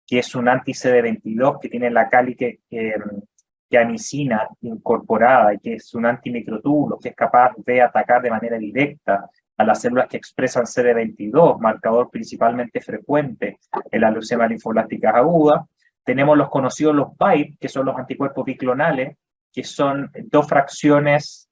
que es un anti-CD22 que tiene la calicamicina incorporada y que es un antimicrotúbulo que es capaz de atacar de manera directa a las células que expresan CD22, marcador principalmente frecuente en la leucemia linfoblástica aguda. Tenemos los conocidos los BITE, que son los anticuerpos biclonales, que son dos fracciones,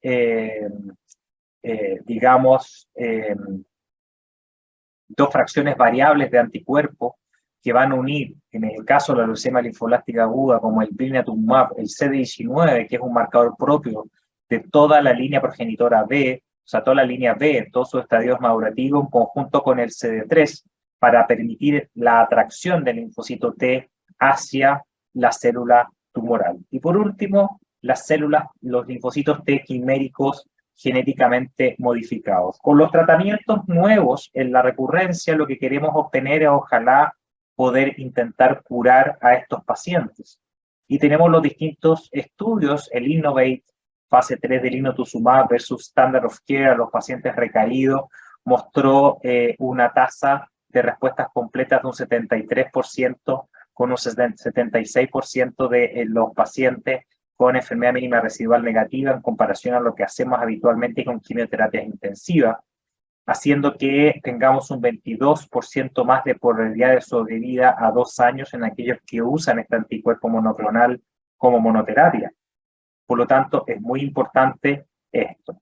dos fracciones variables de anticuerpos que van a unir, en el caso de la leucemia linfoblástica aguda, como el blinatumomab, el CD19, que es un marcador propio de toda la línea progenitora B, o sea, toda la línea B en todos sus estadios madurativos, en conjunto con el CD3, para permitir la atracción del linfocito T hacia la célula tumoral. Y por último, las células, los linfocitos T quiméricos genéticamente modificados. Con los tratamientos nuevos en la recurrencia, lo que queremos obtener es, ojalá, poder intentar curar a estos pacientes. Y tenemos los distintos estudios, el Innovate, fase 3 del inotuzumab versus Standard of Care a los pacientes recaídos, mostró una tasa de respuestas completas de un 73%, con un 76% de los pacientes con enfermedad mínima residual negativa en comparación a lo que hacemos habitualmente con quimioterapias intensivas, haciendo que tengamos un 22% más de probabilidad de sobrevida a 2 años en aquellos que usan este anticuerpo monoclonal como monoterapia. Por lo tanto, es muy importante esto.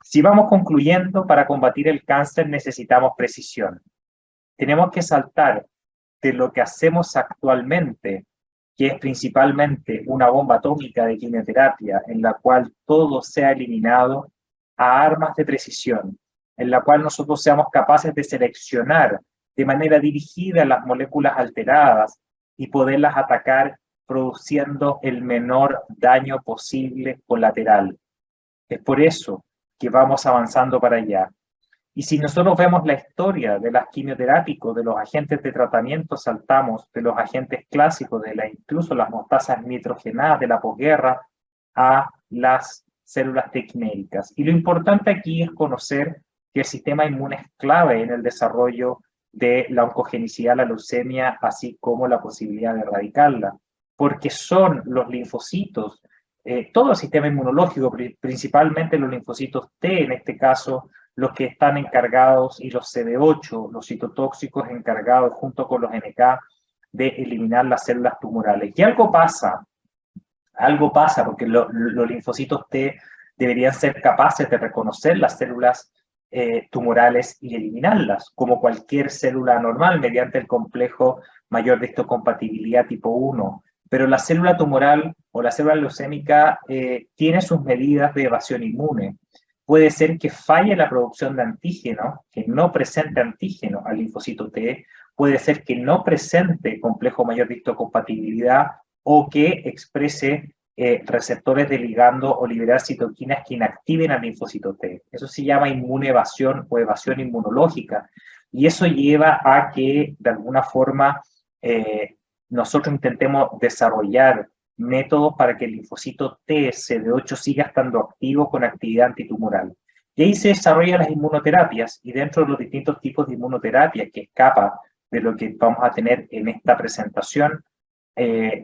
Si vamos concluyendo, para combatir el cáncer necesitamos precisión. Tenemos que saltar de lo que hacemos actualmente, que es principalmente una bomba atómica de quimioterapia en la cual todo sea eliminado, a armas de precisión, en la cual nosotros seamos capaces de seleccionar de manera dirigida las moléculas alteradas y poderlas atacar produciendo el menor daño posible colateral. Es por eso que vamos avanzando para allá. Y si nosotros vemos la historia de las quimioterápicos, de los agentes de tratamiento, saltamos de los agentes clásicos, incluso las mostazas nitrogenadas de la posguerra, a las células T quiméricas. Y lo importante aquí es conocer que el sistema inmune es clave en el desarrollo de la oncogenicidad, la leucemia, así como la posibilidad de erradicarla, porque son los linfocitos, todo el sistema inmunológico, principalmente los linfocitos T, en este caso, los que están encargados, y los CD8, los citotóxicos encargados, junto con los NK, de eliminar las células tumorales. Y algo pasa, porque los linfocitos T deberían ser capaces de reconocer las células tumorales y eliminarlas, como cualquier célula normal, mediante el complejo mayor de histocompatibilidad tipo 1. Pero la célula tumoral o la célula leucémica tiene sus medidas de evasión inmune. Puede ser que falle la producción de antígeno, que no presente antígeno al linfocito T, puede ser que no presente complejo mayor de histocompatibilidad o que exprese receptores de ligando o liberar citoquinas que inactiven al linfocito T. Eso se llama inmunoevasión o evasión inmunológica. Y eso lleva a que, de alguna forma, nosotros intentemos desarrollar métodos para que el linfocito T CD8 siga estando activo con actividad antitumoral. Y ahí se desarrollan las inmunoterapias, y dentro de los distintos tipos de inmunoterapias, que escapa de lo que vamos a tener en esta presentación,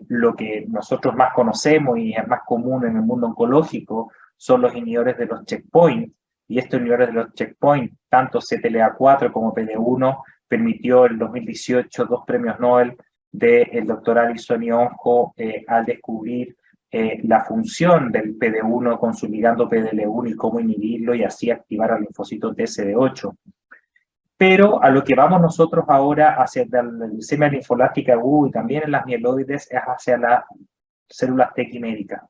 lo que nosotros más conocemos y es más común en el mundo oncológico son los inhibidores de los checkpoints, y estos inhibidores de los checkpoints, tanto CTLA4 como PD1, permitió en 2018 2 premios Nobel del doctor Alison Ionjo al descubrir la función del PD1 con su ligando PDL1 y cómo inhibirlo y así activar al linfocito TCD8. Pero a lo que vamos nosotros ahora hacia la leucemia linfoblástica aguda y también en las mieloides es hacia las células T quiméricas.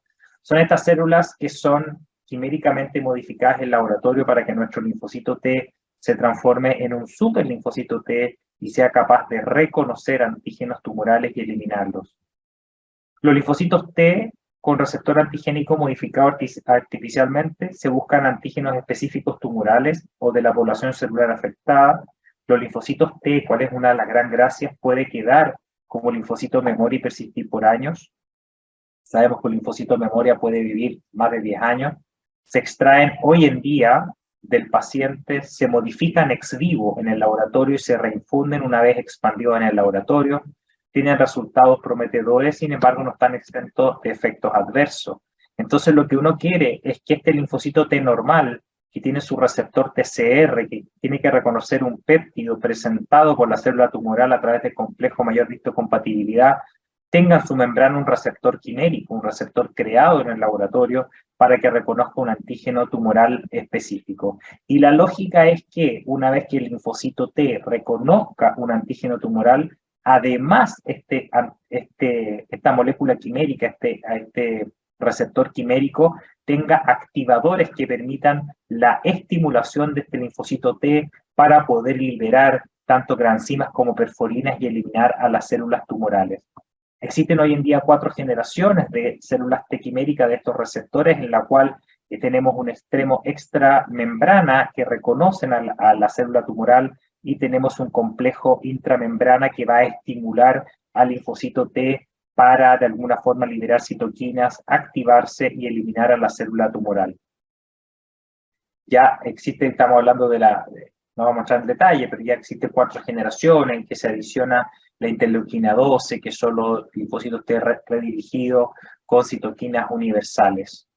Son estas células que son quiméricamente modificadas en laboratorio para que nuestro linfocito T se transforme en un superlinfocito T y sea capaz de reconocer antígenos tumorales y eliminarlos. Los linfocitos T con receptor antigénico modificado artificialmente se buscan antígenos específicos tumorales o de la población celular afectada. Los linfocitos T, cuál es una de las gran gracias, puede quedar como linfocito memoria y persistir por años. Sabemos que el linfocito memoria puede vivir más de 10 años. Se extraen hoy en día del paciente, se modifican ex vivo en el laboratorio y se reinfunden una vez expandidos en el laboratorio. Tienen resultados prometedores, sin embargo no están exentos de efectos adversos. Entonces lo que uno quiere es que este linfocito T normal que tiene su receptor TCR, que tiene que reconocer un péptido presentado por la célula tumoral a través del complejo mayor de histocompatibilidad, tenga en su membrana un receptor quimérico, un receptor creado en el laboratorio para que reconozca un antígeno tumoral específico. Y la lógica es que una vez que el linfocito T reconozca un antígeno tumoral, además esta molécula quimérica, este receptor quimérico, tenga activadores que permitan la estimulación de este linfocito T para poder liberar tanto granzimas como perforinas y eliminar a las células tumorales. Existen hoy en día 4 generaciones de células T quiméricas de estos receptores, en la cual tenemos un extremo extramembrana que reconocen a la célula tumoral y tenemos un complejo intramembrana que va a estimular al linfocito T para de alguna forma liberar citoquinas, activarse y eliminar a la célula tumoral. Ya existe, estamos hablando no vamos a entrar en detalle, pero ya existen 4 generaciones en que se adiciona la interleuquina 12, que son los linfocitos T redirigidos con citoquinas universales.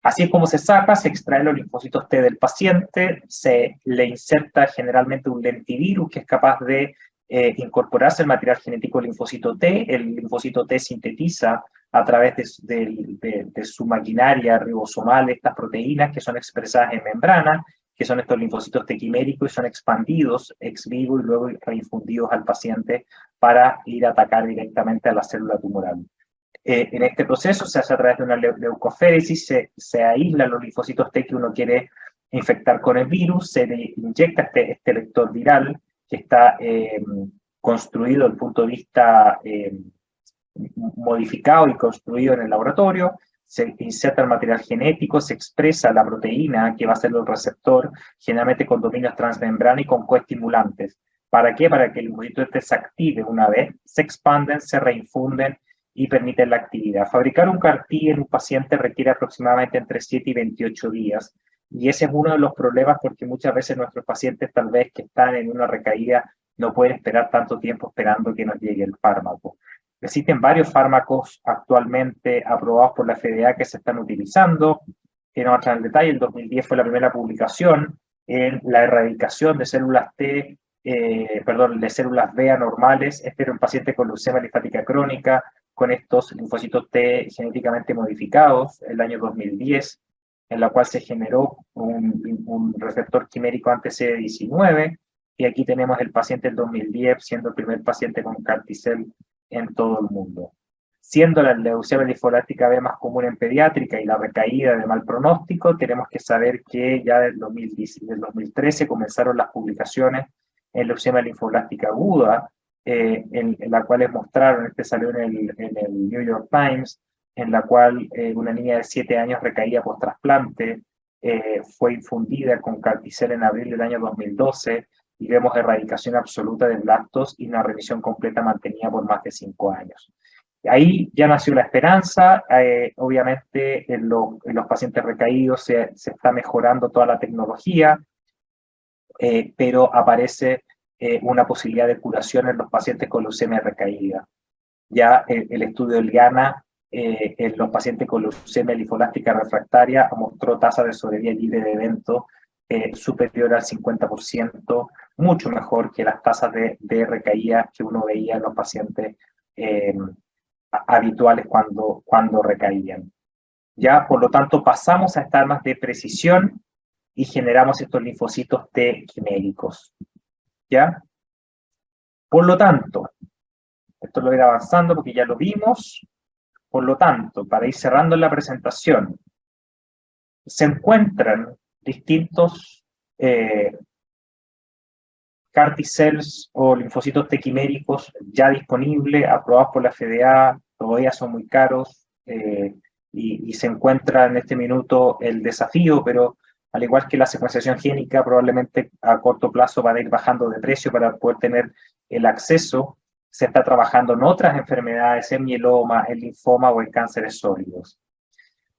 Así es como se extrae los linfocitos T del paciente, se le inserta generalmente un lentivirus que es capaz de incorporarse al material genético del linfocito T. El linfocito T sintetiza a través de su maquinaria ribosomal estas proteínas que son expresadas en membrana, que son estos linfocitos T quiméricos, y son expandidos ex vivo y luego reinfundidos al paciente para ir a atacar directamente a la célula tumoral. En este proceso se hace a través de una leucoféresis, se aíslan los linfocitos T que uno quiere infectar con el virus, se le inyecta este lector viral que está construido desde el punto de vista modificado y construido en el laboratorio, se inserta el material genético, se expresa la proteína que va a ser el receptor, generalmente con dominios transmembrana y con coestimulantes. ¿Para qué? Para que el linfocito T se active una vez, se expanden, se reinfunden y permiten la actividad. Fabricar un CAR-T en un paciente requiere aproximadamente entre 7 y 28 días. Y ese es uno de los problemas porque muchas veces nuestros pacientes tal vez que están en una recaída no pueden esperar tanto tiempo esperando que nos llegue el fármaco. Existen varios fármacos actualmente aprobados por la FDA que se están utilizando. No voy a entrar en detalle, el 2010 fue la primera publicación en la erradicación de células de células B anormales. Este era un paciente con leucemia linfática crónica, con estos linfocitos T genéticamente modificados, el año 2010, en la cual se generó un receptor quimérico anti-CD19, y aquí tenemos el paciente del 2010 siendo el primer paciente con CAR-T-cell en todo el mundo. Siendo la leucemia linfocítica B más común en pediátrica y la recaída de mal pronóstico, tenemos que saber que ya del 2013 comenzaron las publicaciones en leucemia linfoblástica aguda, en la cual mostraron, salió en el New York Times, en la cual una niña de 7 años recaía post trasplante, fue infundida con CAR-T-cell en abril del año 2012, y vemos erradicación absoluta de blastos y una remisión completa mantenida por más de 5 años. Ahí ya nació la esperanza. Obviamente en los pacientes recaídos se está mejorando toda la tecnología, pero aparece una posibilidad de curación en los pacientes con leucemia recaída. Ya el estudio del GANA en los pacientes con leucemia linfoblástica refractaria mostró tasa de sobrevida libre de evento superior al 50%, mucho mejor que las tasas de recaída que uno veía en los pacientes habituales cuando recaían. Ya, por lo tanto, pasamos a estas armas de precisión y generamos estos linfocitos T quiméricos. ¿Ya? Por lo tanto, esto lo voy a ir avanzando porque ya lo vimos. Por lo tanto, para ir cerrando la presentación, se encuentran distintos CAR-T-cells o linfocitos T quiméricos ya disponibles, aprobados por la FDA, todavía son muy caros, y se encuentra en este minuto el desafío, pero al igual que la secuenciación génica, probablemente a corto plazo va a ir bajando de precio para poder tener el acceso. Se está trabajando en otras enfermedades, en mieloma, en linfoma o en cánceres sólidos.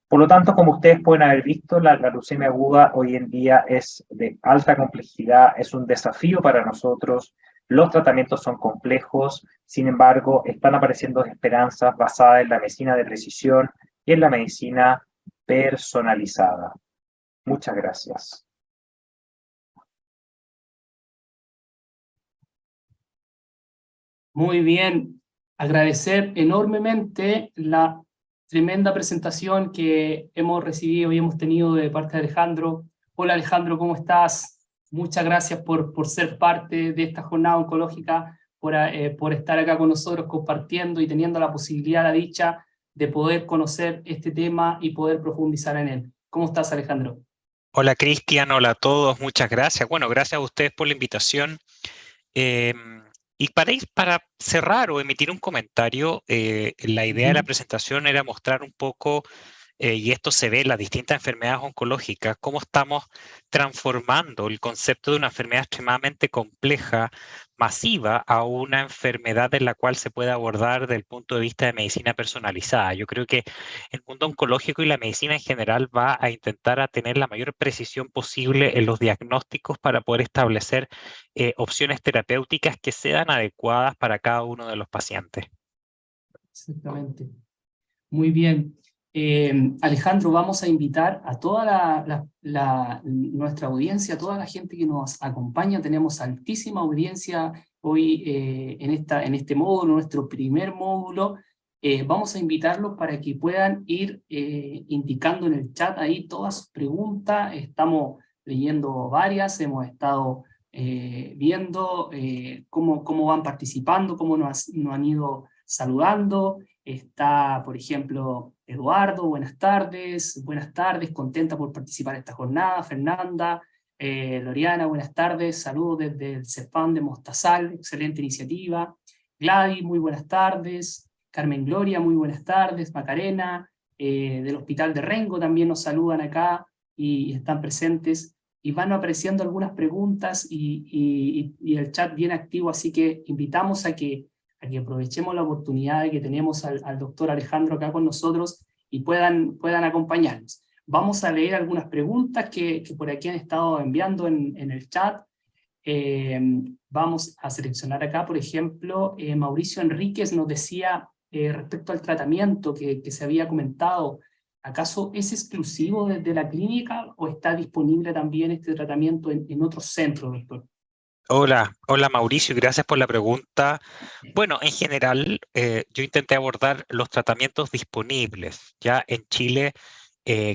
Por lo tanto, como ustedes pueden haber visto, la leucemia aguda hoy en día es de alta complejidad, es un desafío para nosotros. Los tratamientos son complejos, sin embargo, están apareciendo esperanzas basadas en la medicina de precisión y en la medicina personalizada. Muchas gracias. Muy bien, agradecer enormemente la tremenda presentación que hemos recibido y hemos tenido de parte de Alejandro. Hola Alejandro, ¿cómo estás? Muchas gracias por ser parte de esta jornada oncológica, por estar acá con nosotros compartiendo y teniendo la posibilidad, la dicha, de poder conocer este tema y poder profundizar en él. ¿Cómo estás, Alejandro? Hola Cristian, hola a todos, muchas gracias. Bueno, gracias a ustedes por la invitación. Y para cerrar o emitir un comentario, la idea de la presentación era mostrar un poco, y esto se ve en las distintas enfermedades oncológicas, cómo estamos transformando el concepto de una enfermedad extremadamente compleja, masiva, a una enfermedad en la cual se puede abordar desde el punto de vista de medicina personalizada. Yo creo que el mundo oncológico y la medicina en general va a intentar a tener la mayor precisión posible en los diagnósticos para poder establecer opciones terapéuticas que sean adecuadas para cada uno de los pacientes. Exactamente. Muy bien. Alejandro, vamos a invitar a toda nuestra audiencia, a toda la gente que nos acompaña. Tenemos altísima audiencia hoy en este módulo, nuestro primer módulo. Vamos a invitarlos para que puedan ir indicando en el chat ahí todas sus preguntas. Estamos leyendo varias, hemos estado viendo cómo van participando, cómo nos han ido saludando. Está, por ejemplo, Eduardo, buenas tardes, contenta por participar en esta jornada. Fernanda, Loriana, buenas tardes, saludos desde el CEFAM de Mostazal, excelente iniciativa. Gladys, muy buenas tardes. Carmen Gloria, muy buenas tardes. Macarena, del Hospital de Rengo también nos saludan acá y están presentes. Y van apareciendo algunas preguntas y el chat bien activo, así que invitamos a que aprovechemos la oportunidad de que tenemos al doctor Alejandro acá con nosotros y puedan acompañarnos. Vamos a leer algunas preguntas que por aquí han estado enviando en el chat. Vamos a seleccionar acá, por ejemplo, Mauricio Enríquez nos decía respecto al tratamiento que se había comentado, ¿acaso es exclusivo de la clínica o está disponible también este tratamiento en otros centros, doctor? Hola Mauricio, gracias por la pregunta. Bueno, en general, yo intenté abordar los tratamientos disponibles. Ya en Chile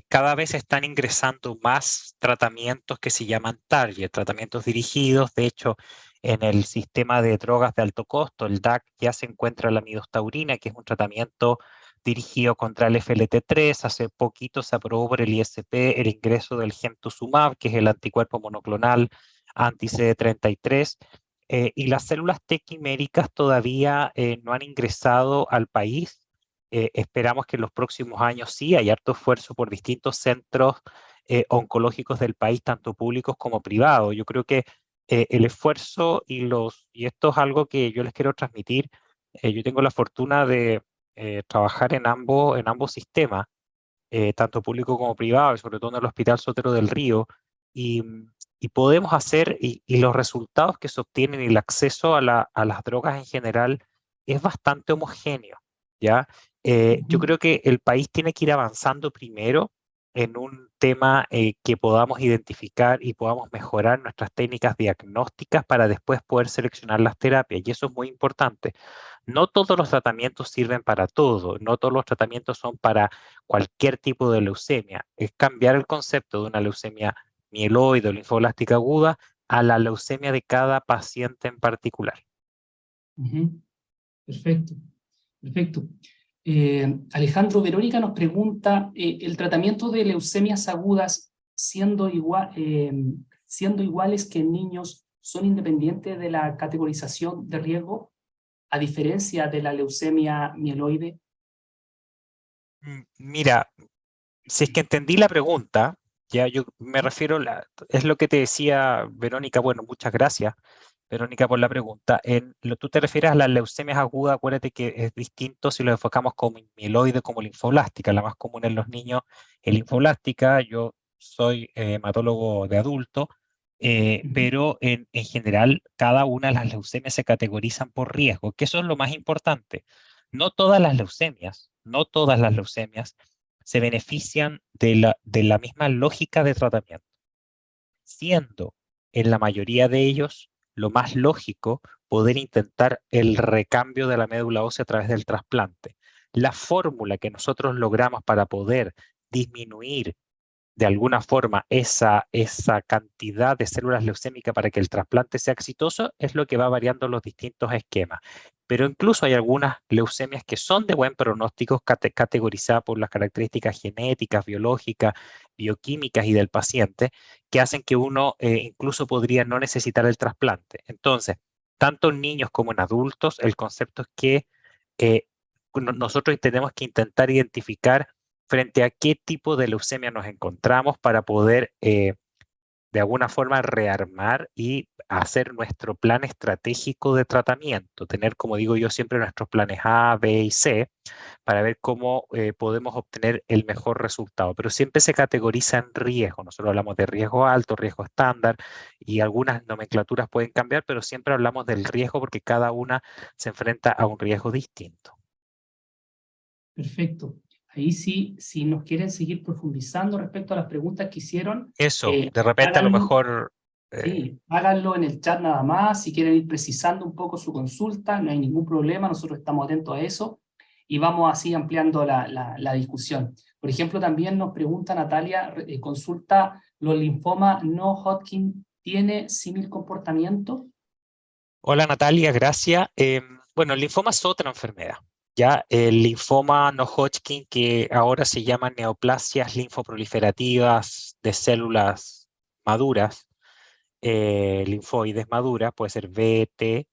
cada vez están ingresando más tratamientos que se llaman target, tratamientos dirigidos. De hecho, en el sistema de drogas de alto costo, el DAC, ya se encuentra la midostaurina, que es un tratamiento dirigido contra el FLT3. Hace poquito se aprobó por el ISP el ingreso del Gemtuzumab, que es el anticuerpo monoclonal anti-CD33, y las células T quiméricas todavía no han ingresado al país. Esperamos que en los próximos años sí. Hay harto esfuerzo por distintos centros oncológicos del país, tanto públicos como privados. Yo creo que el esfuerzo y esto es algo que yo les quiero transmitir. Yo tengo la fortuna de trabajar en ambos sistemas, tanto público como privado, y sobre todo en el Hospital Sotero del Río, y podemos hacer, y los resultados que se obtienen y el acceso a las drogas en general es bastante homogéneo, ¿ya? Yo creo que el país tiene que ir avanzando primero en un tema que podamos identificar y podamos mejorar nuestras técnicas diagnósticas para después poder seleccionar las terapias, y eso es muy importante. No todos los tratamientos sirven para todo, no todos los tratamientos son para cualquier tipo de leucemia. Es cambiar el concepto de una leucemia mieloide o linfoblástica aguda a la leucemia de cada paciente en particular. Perfecto, perfecto. Alejandro, Verónica nos pregunta, ¿el tratamiento de leucemias agudas siendo iguales que en niños son independientes de la categorización de riesgo, a diferencia de la leucemia mieloide? Mira, si es que entendí la pregunta, ya yo me refiero, es lo que te decía Verónica. Bueno, muchas gracias, Verónica, por la pregunta. Tú te refieres a las leucemias agudas. Acuérdate que es distinto si lo enfocamos como mieloide como linfoblástica. La más común en los niños es linfoblástica. Yo soy hematólogo de adulto, pero en general cada una de las leucemias se categorizan por riesgo, que eso es lo más importante. No todas las leucemias se benefician de la misma lógica de tratamiento, siendo en la mayoría de ellos lo más lógico poder intentar el recambio de la médula ósea a través del trasplante. La fórmula que nosotros logramos para poder disminuir de alguna forma esa cantidad de células leucémicas para que el trasplante sea exitoso es lo que va variando los distintos esquemas. Pero incluso hay algunas leucemias que son de buen pronóstico categorizadas por las características genéticas, biológicas, bioquímicas y del paciente, que hacen que uno incluso podría no necesitar el trasplante. Entonces, tanto en niños como en adultos, el concepto es que nosotros tenemos que intentar identificar frente a qué tipo de leucemia nos encontramos para poder de alguna forma rearmar y hacer nuestro plan estratégico de tratamiento, tener, como digo yo, siempre nuestros planes A, B y C para ver cómo podemos obtener el mejor resultado, pero siempre se categoriza en riesgo. Nosotros hablamos de riesgo alto, riesgo estándar y algunas nomenclaturas pueden cambiar, pero siempre hablamos del riesgo porque cada una se enfrenta a un riesgo distinto. Perfecto. Ahí sí, si nos quieren seguir profundizando respecto a las preguntas que hicieron, Eso, de repente a lo mejor... sí, háganlo en el chat nada más, si quieren ir precisando un poco su consulta, no hay ningún problema, nosotros estamos atentos a eso y vamos así ampliando la discusión. Por ejemplo, también nos pregunta Natalia, consulta, ¿los linfomas no Hodgkin tiene símil comportamiento? Hola Natalia, gracias. Bueno, el linfoma es otra enfermedad. Ya el linfoma no Hodgkin, que ahora se llaman neoplasias linfoproliferativas de células maduras, linfoides maduras, puede ser B, T,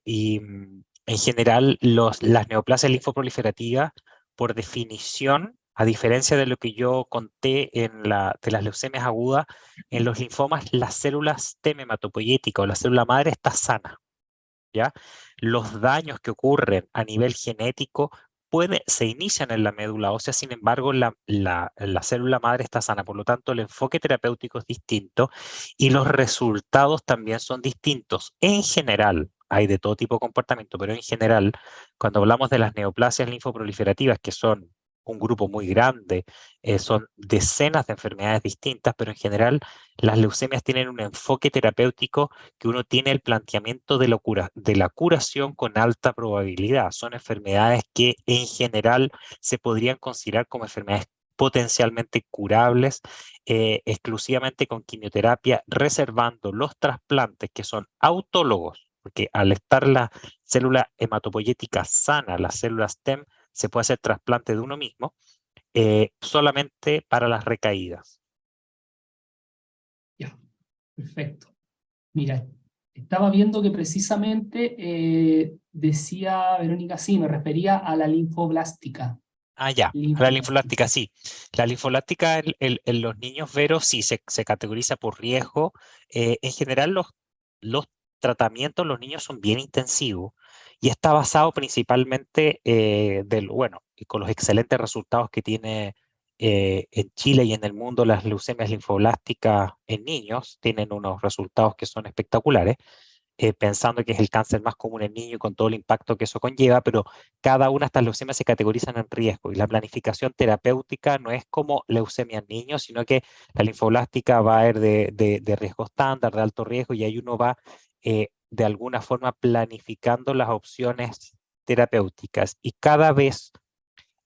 y en general las neoplasias linfoproliferativas, por definición, a diferencia de lo que yo conté de las leucemias agudas, en los linfomas las células T hematopoyética o la célula madre está sana. ¿Ya? Los daños que ocurren a nivel genético se inician en la médula ósea, sin embargo, la célula madre está sana, por lo tanto, el enfoque terapéutico es distinto y los resultados también son distintos. En general, hay de todo tipo de comportamiento, pero en general, cuando hablamos de las neoplasias linfoproliferativas, que son un grupo muy grande, son decenas de enfermedades distintas, pero en general las leucemias tienen un enfoque terapéutico que uno tiene el planteamiento de la curación con alta probabilidad. Son enfermedades que en general se podrían considerar como enfermedades potencialmente curables, exclusivamente con quimioterapia, reservando los trasplantes que son autólogos, porque al estar la célula hematopoyética sana, las células TEM, se puede hacer trasplante de uno mismo, solamente para las recaídas. Ya, perfecto. Mira, estaba viendo que precisamente decía Verónica, sí, me refería a la linfoblástica. Ah, ya, a la linfoblástica, sí. La linfoblástica en los niños veros sí se categoriza por riesgo. En general, los tratamientos en los niños son bien intensivos y está basado principalmente bueno, con los excelentes resultados que tiene en Chile y en el mundo las leucemias linfoblásticas en niños, tienen unos resultados que son espectaculares. Pensando que es el cáncer más común en niños y con todo el impacto que eso conlleva, pero cada una de estas leucemias se categorizan en riesgo y la planificación terapéutica no es como leucemia en niños, sino que la linfoblástica va a ir de riesgo estándar, de alto riesgo, y ahí uno va de alguna forma planificando las opciones terapéuticas y cada vez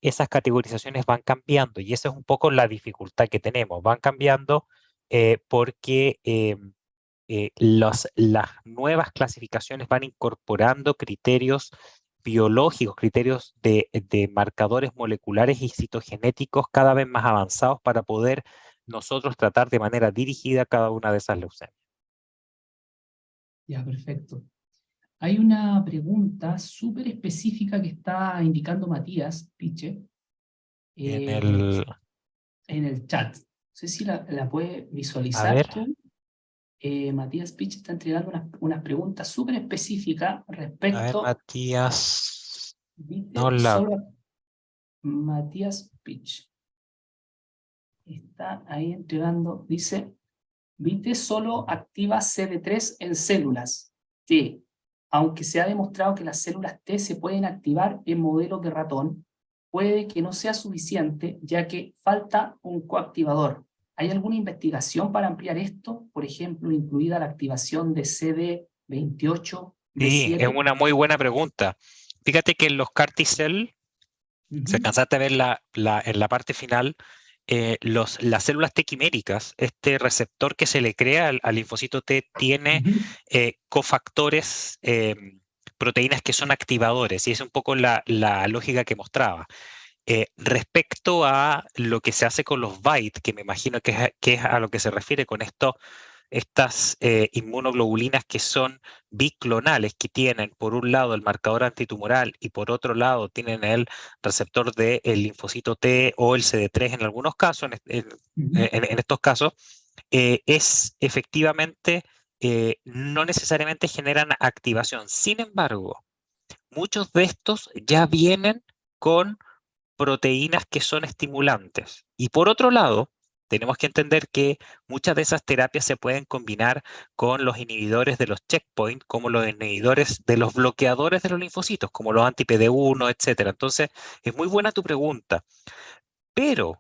esas categorizaciones van cambiando y esa es un poco la dificultad que tenemos, van cambiando porque las nuevas clasificaciones van incorporando criterios biológicos, criterios de marcadores moleculares y citogenéticos cada vez más avanzados para poder nosotros tratar de manera dirigida cada una de esas leucemias. Ya, perfecto. Hay una pregunta súper específica que está indicando Matías Piche En el chat. No sé si la puede a visualizar ver, tú. Matías Piche está entregando unas preguntas súper específicas respecto... Matías, ¿viste? no la... Matías Piche está ahí entregando, dice, ¿viste? Solo activa CD3 en células T, aunque se ha demostrado que las células T se pueden activar en modelos de ratón, puede que no sea suficiente, ya que falta un coactivador. ¿Hay alguna investigación para ampliar esto? Por ejemplo, incluida la activación de CD28, Sí, es B7. una muy buena pregunta. Fíjate que en los CAR T-cell, se alcanzaste a ver en la parte final, las células T quiméricas, este receptor que se le crea al linfocito T tiene cofactores, proteínas que son activadores, y es un poco la lógica que mostraba. Respecto a lo que se hace con los BITE, que me imagino que es a lo que se refiere con estas inmunoglobulinas que son biclonales, que tienen por un lado el marcador antitumoral y por otro lado tienen el receptor del linfocito T o el CD3 en algunos casos, en estos casos, es efectivamente, no necesariamente generan activación. Sin embargo, muchos de estos ya vienen con proteínas que son estimulantes. Y por otro lado, tenemos que entender que muchas de esas terapias se pueden combinar con los inhibidores de los checkpoints, como los inhibidores de los bloqueadores de los linfocitos, como los anti-PD1, etc. Entonces, es muy buena tu pregunta, pero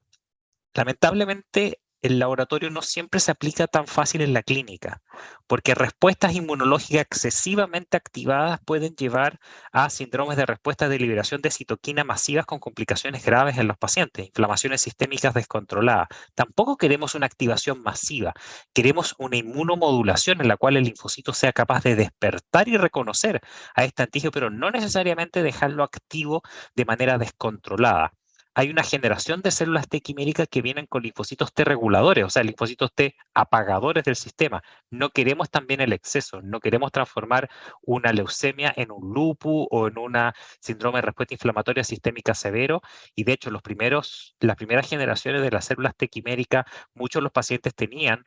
lamentablemente el laboratorio no siempre se aplica tan fácil en la clínica, porque respuestas inmunológicas excesivamente activadas pueden llevar a síndromes de respuesta de liberación de citoquina masivas con complicaciones graves en los pacientes, inflamaciones sistémicas descontroladas. Tampoco queremos una activación masiva, queremos una inmunomodulación en la cual el linfocito sea capaz de despertar y reconocer a este antígeno, pero no necesariamente dejarlo activo de manera descontrolada. Hay una generación de células T quiméricas que vienen con linfocitos T reguladores, o sea, linfocitos T apagadores del sistema. No queremos también el exceso, no queremos transformar una leucemia en un lupus o en una síndrome de respuesta inflamatoria sistémica severo, y de hecho las primeras generaciones de las células T quiméricas, muchos de los pacientes tenían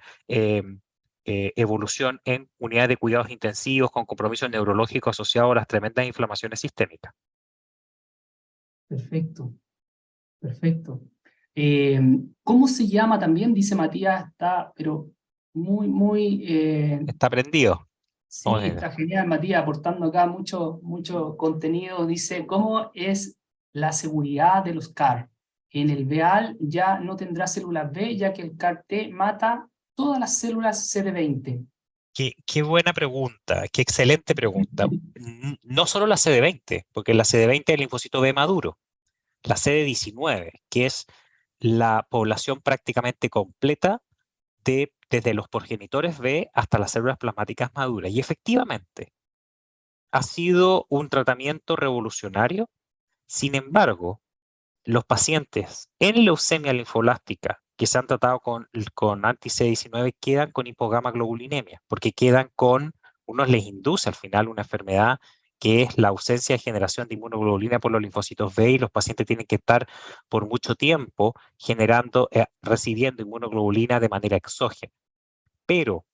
evolución en unidades de cuidados intensivos con compromisos neurológicos asociados a las tremendas inflamaciones sistémicas. Perfecto. Perfecto. ¿Cómo se llama también? Dice Matías, está, pero muy... Está prendido. sí, está genial, Matías, aportando acá mucho contenido. Dice, ¿cómo es la seguridad de los CAR? En el BEAL ya no tendrá células B, ya que el CAR-T mata todas las células CD20. Qué buena pregunta, qué excelente pregunta. No solo la CD20, porque la CD20 es el linfocito B maduro. La CD19, que es la población prácticamente completa desde los progenitores B hasta las células plasmáticas maduras. Y efectivamente, ha sido un tratamiento revolucionario. Sin embargo, los pacientes en leucemia linfoblástica que se han tratado con anti-CD19 quedan con hipogamaglobulinemia, porque unos les induce al final una enfermedad que es la ausencia de generación de inmunoglobulina por los linfocitos B, y los pacientes tienen que estar por mucho tiempo recibiendo inmunoglobulina de manera exógena. Pero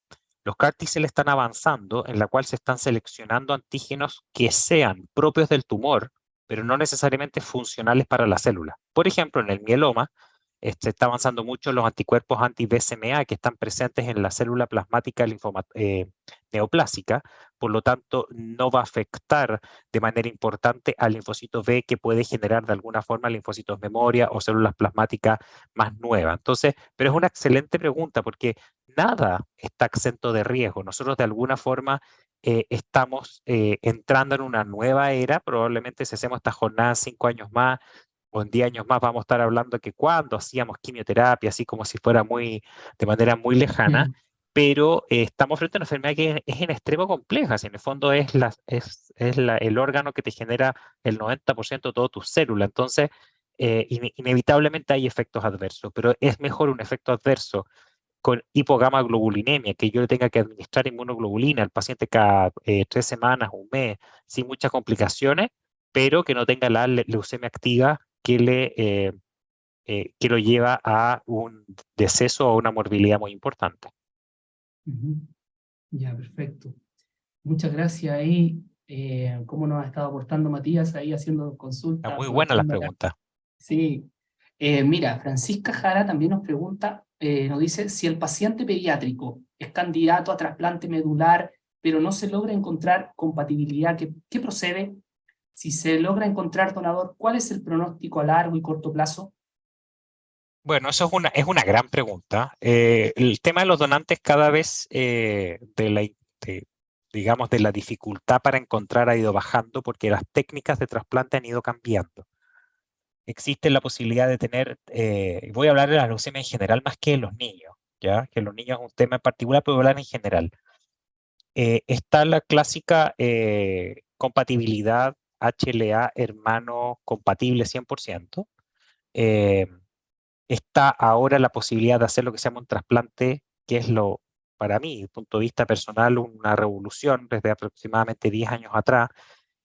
los CAR T-cell están avanzando, en la cual se están seleccionando antígenos que sean propios del tumor, pero no necesariamente funcionales para la célula. Por ejemplo, en el mieloma, se está avanzando mucho los anticuerpos anti-BCMA que están presentes en la célula plasmática neoplásica, por lo tanto no va a afectar de manera importante al linfocito B, que puede generar de alguna forma linfocitos memoria o células plasmáticas más nuevas. Entonces, pero es una excelente pregunta, porque nada está exento de riesgo. Nosotros de alguna forma estamos entrando en una nueva era. Probablemente si hacemos esta jornada en 5 años más o en 10 años más, vamos a estar hablando que cuando hacíamos quimioterapia, así como si fuera de manera muy lejana, pero estamos frente a una enfermedad que es en extremo compleja. Si en el fondo es el órgano que te genera el 90% de todas tus células. Entonces, inevitablemente hay efectos adversos, pero es mejor un efecto adverso con hipogamaglobulinemia, que yo le tenga que administrar inmunoglobulina al paciente cada 3 semanas, un mes, sin muchas complicaciones, pero que no tenga la leucemia activa que lo lleva a un deceso o una morbilidad muy importante. Ya, perfecto. Muchas gracias ahí. Cómo nos ha estado aportando Matías ahí haciendo consultas. Está muy buena la pregunta. Sí. Mira, Francisca Jara también nos pregunta, nos dice, si el paciente pediátrico es candidato a trasplante medular, pero no se logra encontrar compatibilidad, ¿qué procede? Si se logra encontrar donador, ¿cuál es el pronóstico a largo y corto plazo? Bueno, eso es una gran pregunta. El tema de los donantes cada vez digamos, de la dificultad para encontrar ha ido bajando porque las técnicas de trasplante han ido cambiando. Existe la posibilidad de tener, voy a hablar de la leucemia en general más que de los niños, ¿ya? Que los niños es un tema en particular, pero voy a hablar en general. Está la clásica compatibilidad HLA hermano compatible 100%. Está ahora la posibilidad de hacer lo que se llama un trasplante, que es para mí, desde el punto de vista personal, una revolución desde aproximadamente 10 años atrás,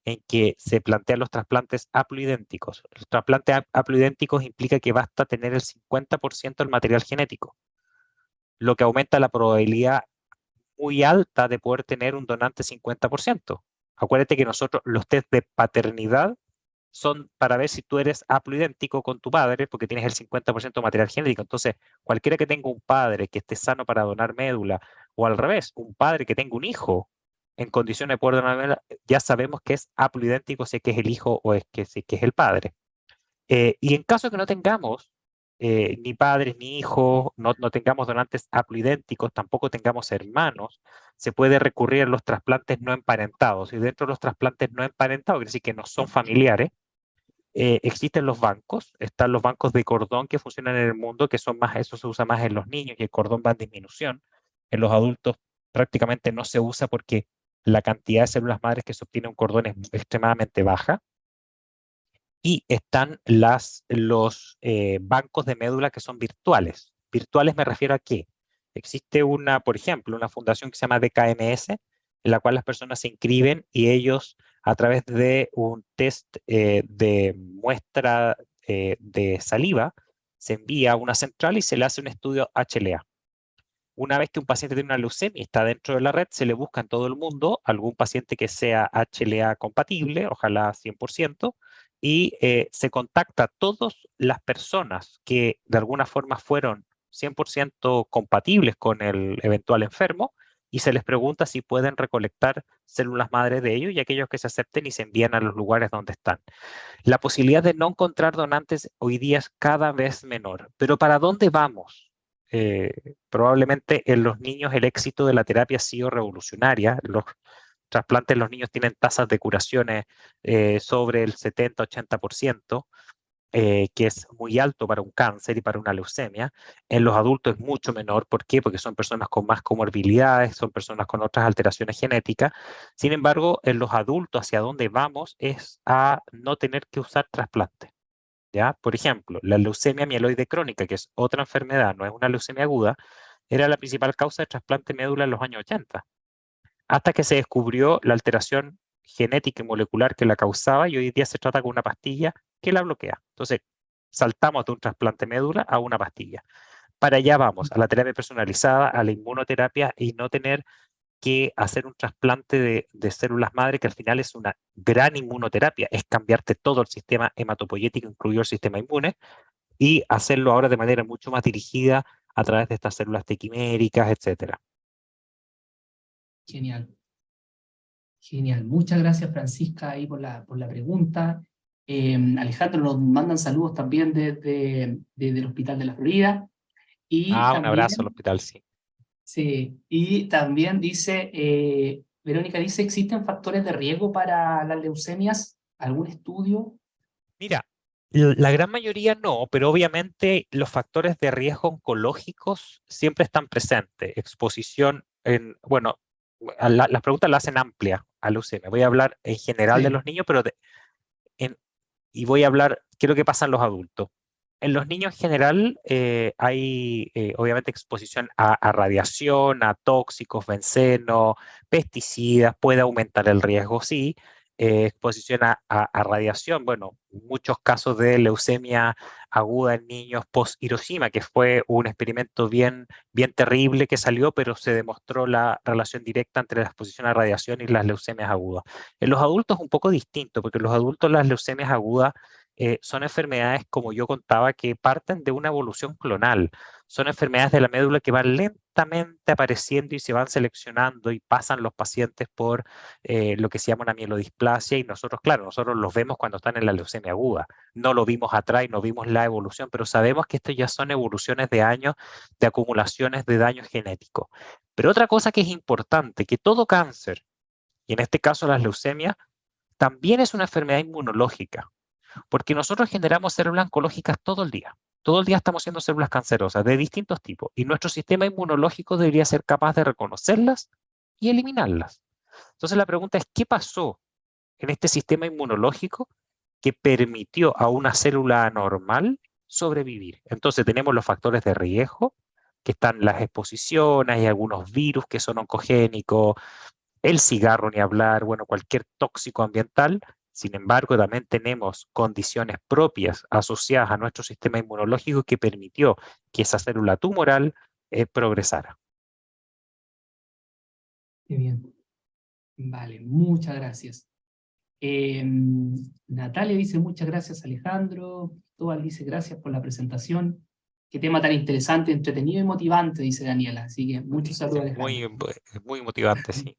en que se plantean los trasplantes haploidénticos. Los trasplantes haploidénticos implica que basta tener el 50% del material genético, lo que aumenta la probabilidad muy alta de poder tener un donante 50%. Acuérdate que nosotros, los test de paternidad son para ver si tú eres haploidéntico con tu padre, porque tienes el 50% de material genético. Entonces, cualquiera que tenga un padre que esté sano para donar médula, o al revés, un padre que tenga un hijo en condiciones de poder donar médula, ya sabemos que es haploidéntico, si es que es el hijo o si es que es el padre. Y en caso de que no tengamos ni padres ni hijos, no tengamos donantes haploidénticos, tampoco tengamos hermanos, se puede recurrir a los trasplantes no emparentados. Y dentro de los trasplantes no emparentados, quiere decir que no son familiares, existen los bancos, están los bancos de cordón que funcionan en el mundo, que son más, eso se usa más en los niños y el cordón va en disminución. En los adultos prácticamente no se usa porque la cantidad de células madres que se obtiene un cordón es extremadamente baja. Y están los bancos de médula que son virtuales. Virtuales me refiero a qué. Existe por ejemplo, una fundación que se llama DKMS, en la cual las personas se inscriben y ellos, a través de un test de muestra de saliva, se envía a una central y se le hace un estudio HLA. Una vez que un paciente tiene una leucemia y está dentro de la red, se le busca en todo el mundo algún paciente que sea HLA compatible, ojalá 100%, y se contacta a todas las personas que de alguna forma fueron 100% compatibles con el eventual enfermo y se les pregunta si pueden recolectar células madre de ellos y aquellos que se acepten y se envían a los lugares donde están. La posibilidad de no encontrar donantes hoy día es cada vez menor. Pero ¿para dónde vamos? Probablemente en los niños el éxito de la terapia ha sido revolucionaria. Los trasplantes en los niños tienen tasas de curaciones sobre el 70-80%, que es muy alto para un cáncer y para una leucemia. En los adultos es mucho menor. ¿Por qué? Porque son personas con más comorbilidades, son personas con otras alteraciones genéticas. Sin embargo, en los adultos hacia dónde vamos es a no tener que usar trasplantes. ¿Ya? Por ejemplo, la leucemia mieloide crónica, que es otra enfermedad, no es una leucemia aguda, era la principal causa de trasplante de médula en los años 80, hasta que se descubrió la alteración genética y molecular que la causaba y hoy día se trata con una pastilla que la bloquea. Entonces, saltamos de un trasplante de médula a una pastilla. Para allá vamos, a la terapia personalizada, a la inmunoterapia y no tener que hacer un trasplante de células madre, que al final es una gran inmunoterapia, es cambiarte todo el sistema hematopoyético, incluido el sistema inmune, y hacerlo ahora de manera mucho más dirigida a través de estas células tequiméricas, etc. Genial. Genial. Muchas gracias, Francisca, ahí por la pregunta. Alejandro, nos mandan saludos también desde el Hospital de la Florida. Y un también, abrazo al hospital, sí. Sí, y también dice, Verónica dice, ¿existen factores de riesgo para las leucemias? ¿Algún estudio? Mira, la gran mayoría no, pero obviamente los factores de riesgo oncológicos siempre están presentes. Exposición bueno, las preguntas las hacen amplia a leucemia. Voy a hablar en general de los niños, pero y voy a hablar, ¿qué es lo que pasa en los adultos? En los niños en general hay obviamente exposición a radiación, a tóxicos, benceno, pesticidas, puede aumentar el riesgo, sí. Exposición a radiación, bueno, muchos casos de leucemia aguda en niños post-Hiroshima, que fue un experimento bien terrible que salió, pero se demostró la relación directa entre la exposición a radiación y las leucemias agudas. En los adultos es un poco distinto, porque en los adultos las leucemias agudas son enfermedades, como yo contaba, que parten de una evolución clonal. Son enfermedades de la médula que van lentamente apareciendo y se van seleccionando y pasan los pacientes por lo que se llama una mielodisplasia y nosotros, claro, nosotros los vemos cuando están en la leucemia aguda. No lo vimos atrás y no vimos la evolución, pero sabemos que estas ya son evoluciones de años de acumulaciones de daño genético. Pero otra cosa que es importante, que todo cáncer, y en este caso las leucemias, también es una enfermedad inmunológica, porque nosotros generamos células oncológicas todo el día. Todo el día estamos haciendo células cancerosas de distintos tipos y nuestro sistema inmunológico debería ser capaz de reconocerlas y eliminarlas. Entonces la pregunta es, ¿qué pasó en este sistema inmunológico que permitió a una célula anormal sobrevivir? Entonces tenemos los factores de riesgo, que están las exposiciones y algunos virus que son oncogénicos, el cigarro ni hablar, bueno, cualquier tóxico ambiental. Sin embargo, también tenemos condiciones propias asociadas a nuestro sistema inmunológico que permitió que esa célula tumoral progresara. Qué bien. Vale, muchas gracias. Natalia dice muchas gracias, Alejandro. Cristóbal dice gracias por la presentación. Qué tema tan interesante, entretenido y motivante, dice Daniela. Así que muchos saludos, Alejandro. Muy motivante, sí.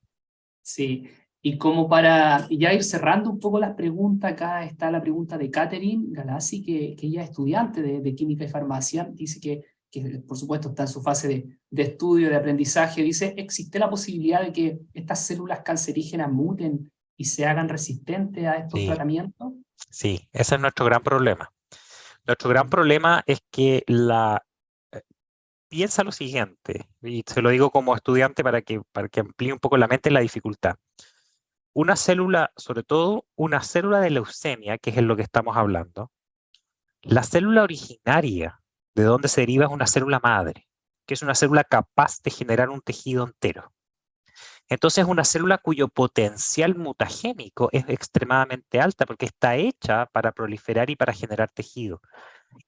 Sí, y como para ya ir cerrando un poco las preguntas, acá está la pregunta de Catherine Galassi, que ella es estudiante de Química y Farmacia, dice que por supuesto está en su fase de estudio, de aprendizaje, dice, ¿existe la posibilidad de que estas células cancerígenas muten y se hagan resistentes a estos tratamientos? Sí, ese es nuestro gran problema. Nuestro gran problema es que piensa lo siguiente, y se lo digo como estudiante para que amplíe un poco la mente en la dificultad. Una célula, sobre todo una célula de leucemia, que es en lo que estamos hablando, la célula originaria de donde se deriva es una célula madre, que es una célula capaz de generar un tejido entero. Entonces es una célula cuyo potencial mutagénico es extremadamente alta porque está hecha para proliferar y para generar tejido.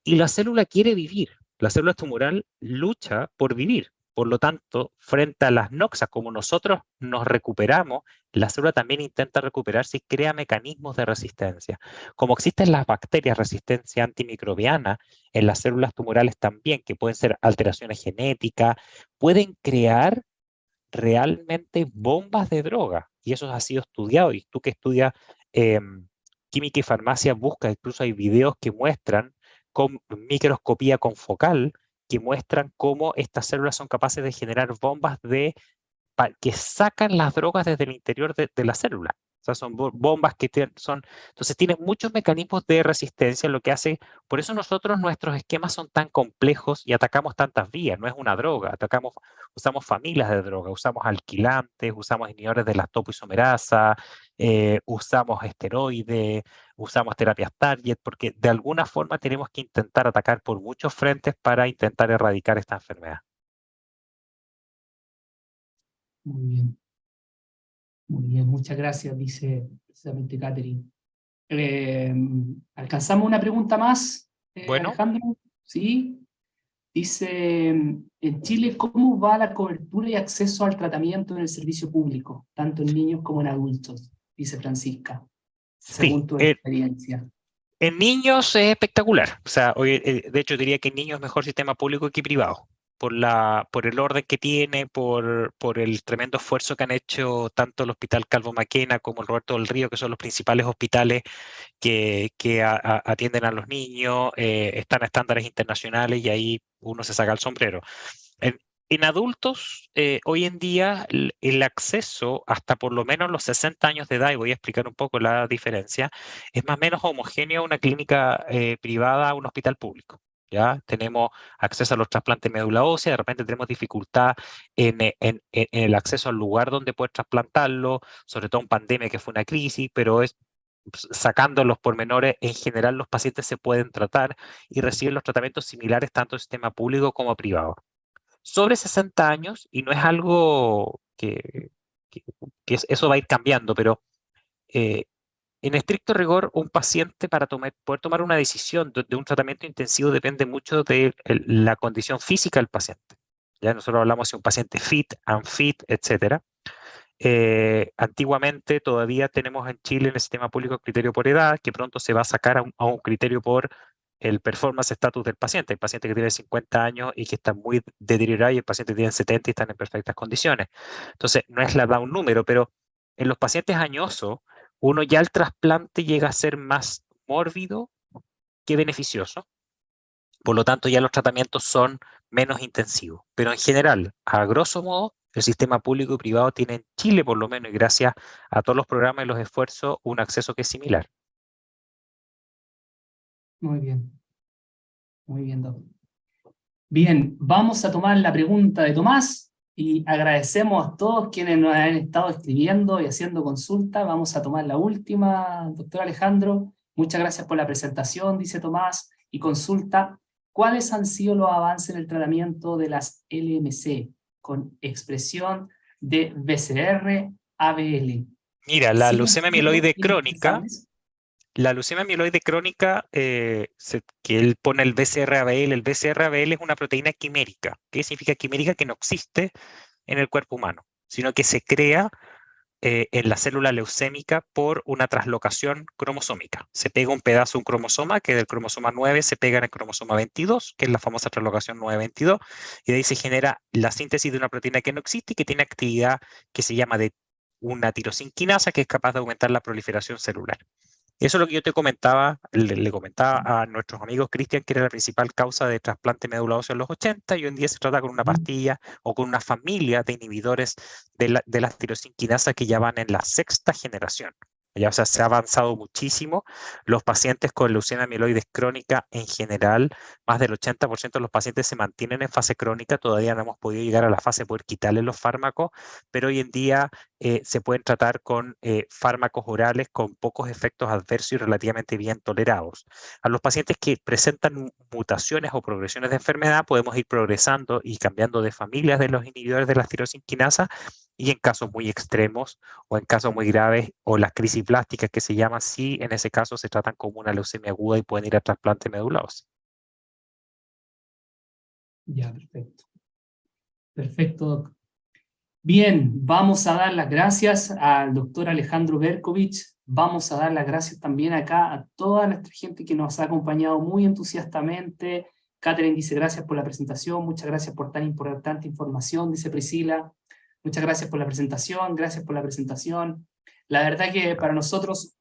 Y la célula quiere vivir. La célula tumoral lucha por vivir. Por lo tanto, frente a las noxas, como nosotros nos recuperamos, la célula también intenta recuperarse y crea mecanismos de resistencia. Como existen las bacterias resistencia antimicrobiana, en las células tumorales también, que pueden ser alteraciones genéticas, pueden crear realmente bombas de droga. Y eso ha sido estudiado. Y tú que estudias química y farmacia, busca, incluso hay videos que muestran con microscopía confocal, que muestran cómo estas células son capaces de generar bombas que sacan las drogas desde el interior de la célula. O sea, son bombas que entonces tienen muchos mecanismos de resistencia, lo que hace, por eso nuestros esquemas son tan complejos y atacamos tantas vías, no es una droga, usamos familias de drogas, usamos alquilantes, usamos inhibidores de la topoisomerasa, usamos esteroides, usamos terapias target, porque de alguna forma tenemos que intentar atacar por muchos frentes para intentar erradicar esta enfermedad. Muy bien. Muy bien, muchas gracias, dice precisamente Catherine. ¿Alcanzamos una pregunta más, Bueno. Alejandro? Sí. Dice, en Chile, ¿cómo va la cobertura y acceso al tratamiento en el servicio público, tanto en niños como en adultos? Dice Francisca, según tu experiencia. En niños es espectacular. O sea, de hecho diría que en niños es mejor sistema público que privado. Por el orden que tiene, por el tremendo esfuerzo que han hecho tanto el Hospital Calvo Maquena como el Roberto del Río, que son los principales hospitales que atienden a los niños, están a estándares internacionales y ahí uno se saca el sombrero. En adultos, hoy en día, el acceso hasta por lo menos los 60 años de edad, y voy a explicar un poco la diferencia, es más o menos homogéneo a una clínica privada a un hospital público. ¿Ya? Tenemos acceso a los trasplantes de médula ósea, de repente tenemos dificultad en el acceso al lugar donde poder trasplantarlo, sobre todo en pandemia que fue una crisis, pero sacando los pormenores, en general los pacientes se pueden tratar y reciben los tratamientos similares tanto en sistema público como privado. Sobre 60 años, y no es algo que eso va a ir cambiando, pero en estricto rigor, un paciente para poder tomar una decisión de un tratamiento intensivo depende mucho de la condición física del paciente. Ya nosotros hablamos de un paciente fit, unfit, etc. antiguamente todavía tenemos en Chile en el sistema público criterio por edad, que pronto se va a sacar a un criterio por el performance status del paciente. El paciente que tiene 50 años y que está muy deteriorado y el paciente que tiene 70 y están en perfectas condiciones. Entonces, no es la da un número, pero en los pacientes añosos, uno ya el trasplante llega a ser más mórbido que beneficioso. Por lo tanto, ya los tratamientos son menos intensivos. Pero en general, a grosso modo, el sistema público y privado tiene en Chile, por lo menos, y gracias a todos los programas y los esfuerzos, un acceso que es similar. Muy bien, doctor. Bien, vamos a tomar la pregunta de Tomás y agradecemos a todos quienes nos han estado escribiendo y haciendo consulta. Vamos a tomar la última, doctor Alejandro. Muchas gracias por la presentación, dice Tomás, y consulta. ¿Cuáles han sido los avances en el tratamiento de las LMC con expresión de BCR-ABL? Mira, la ¿Siguen leucemia siendo mieloide crónica, que él pone el BCR-ABL, el BCR-ABL es una proteína quimérica. ¿Qué significa quimérica? Que no existe en el cuerpo humano, sino que se crea en la célula leucémica por una traslocación cromosómica. Se pega un pedazo de un cromosoma, que del cromosoma 9 se pega en el cromosoma 22, que es la famosa traslocación 9-22, y de ahí se genera la síntesis de una proteína que no existe y que tiene actividad que se llama de una tirosinquinasa, que es capaz de aumentar la proliferación celular. Eso es lo que yo te comentaba, le comentaba a nuestros amigos Cristian, que era la principal causa de trasplante médula ósea en los 80, y hoy en día se trata con una pastilla o con una familia de inhibidores de las tirosinquinasas que ya van en la 6ª generación. Ya, o sea, se ha avanzado muchísimo. Los pacientes con leucemia mieloide crónica en general, más del 80% de los pacientes se mantienen en fase crónica. Todavía no hemos podido llegar a la fase de poder quitarles los fármacos, pero hoy en día se pueden tratar con fármacos orales con pocos efectos adversos y relativamente bien tolerados. A los pacientes que presentan mutaciones o progresiones de enfermedad, podemos ir progresando y cambiando de familias de los inhibidores de las tirosinquinasas, y en casos muy extremos o en casos muy graves, o las crisis plásticas que se llaman, sí, en ese caso se tratan como una leucemia aguda y pueden ir a trasplante medular ósea. Ya, perfecto. Perfecto, doctor. Bien, vamos a dar las gracias al doctor Alejandro Berkovich. Vamos a dar las gracias también acá a toda nuestra gente que nos ha acompañado muy entusiastamente. Catherine dice gracias por la presentación, muchas gracias por tan importante información, dice Priscila. Muchas gracias por la presentación, gracias por la presentación. La verdad que para nosotros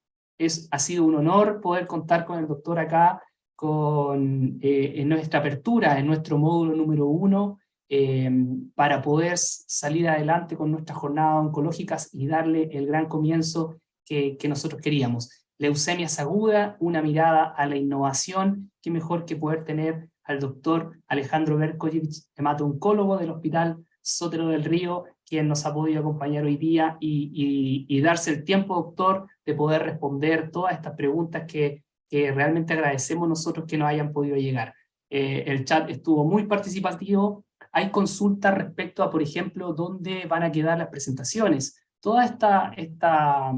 ha sido un honor poder contar con el doctor acá, en nuestra apertura, en nuestro módulo número 1, para poder salir adelante con nuestras jornadas oncológicas y darle el gran comienzo que nosotros queríamos. Leucemias aguda, una mirada a la innovación, qué mejor que poder tener al doctor Alejandro Berkovich, hemato-oncólogo del Hospital Sotero del Río, quien nos ha podido acompañar hoy día y darse el tiempo, doctor, de poder responder todas estas preguntas que realmente agradecemos nosotros que nos hayan podido llegar. El chat estuvo muy participativo. Hay consultas respecto a, por ejemplo, dónde van a quedar las presentaciones. Toda esta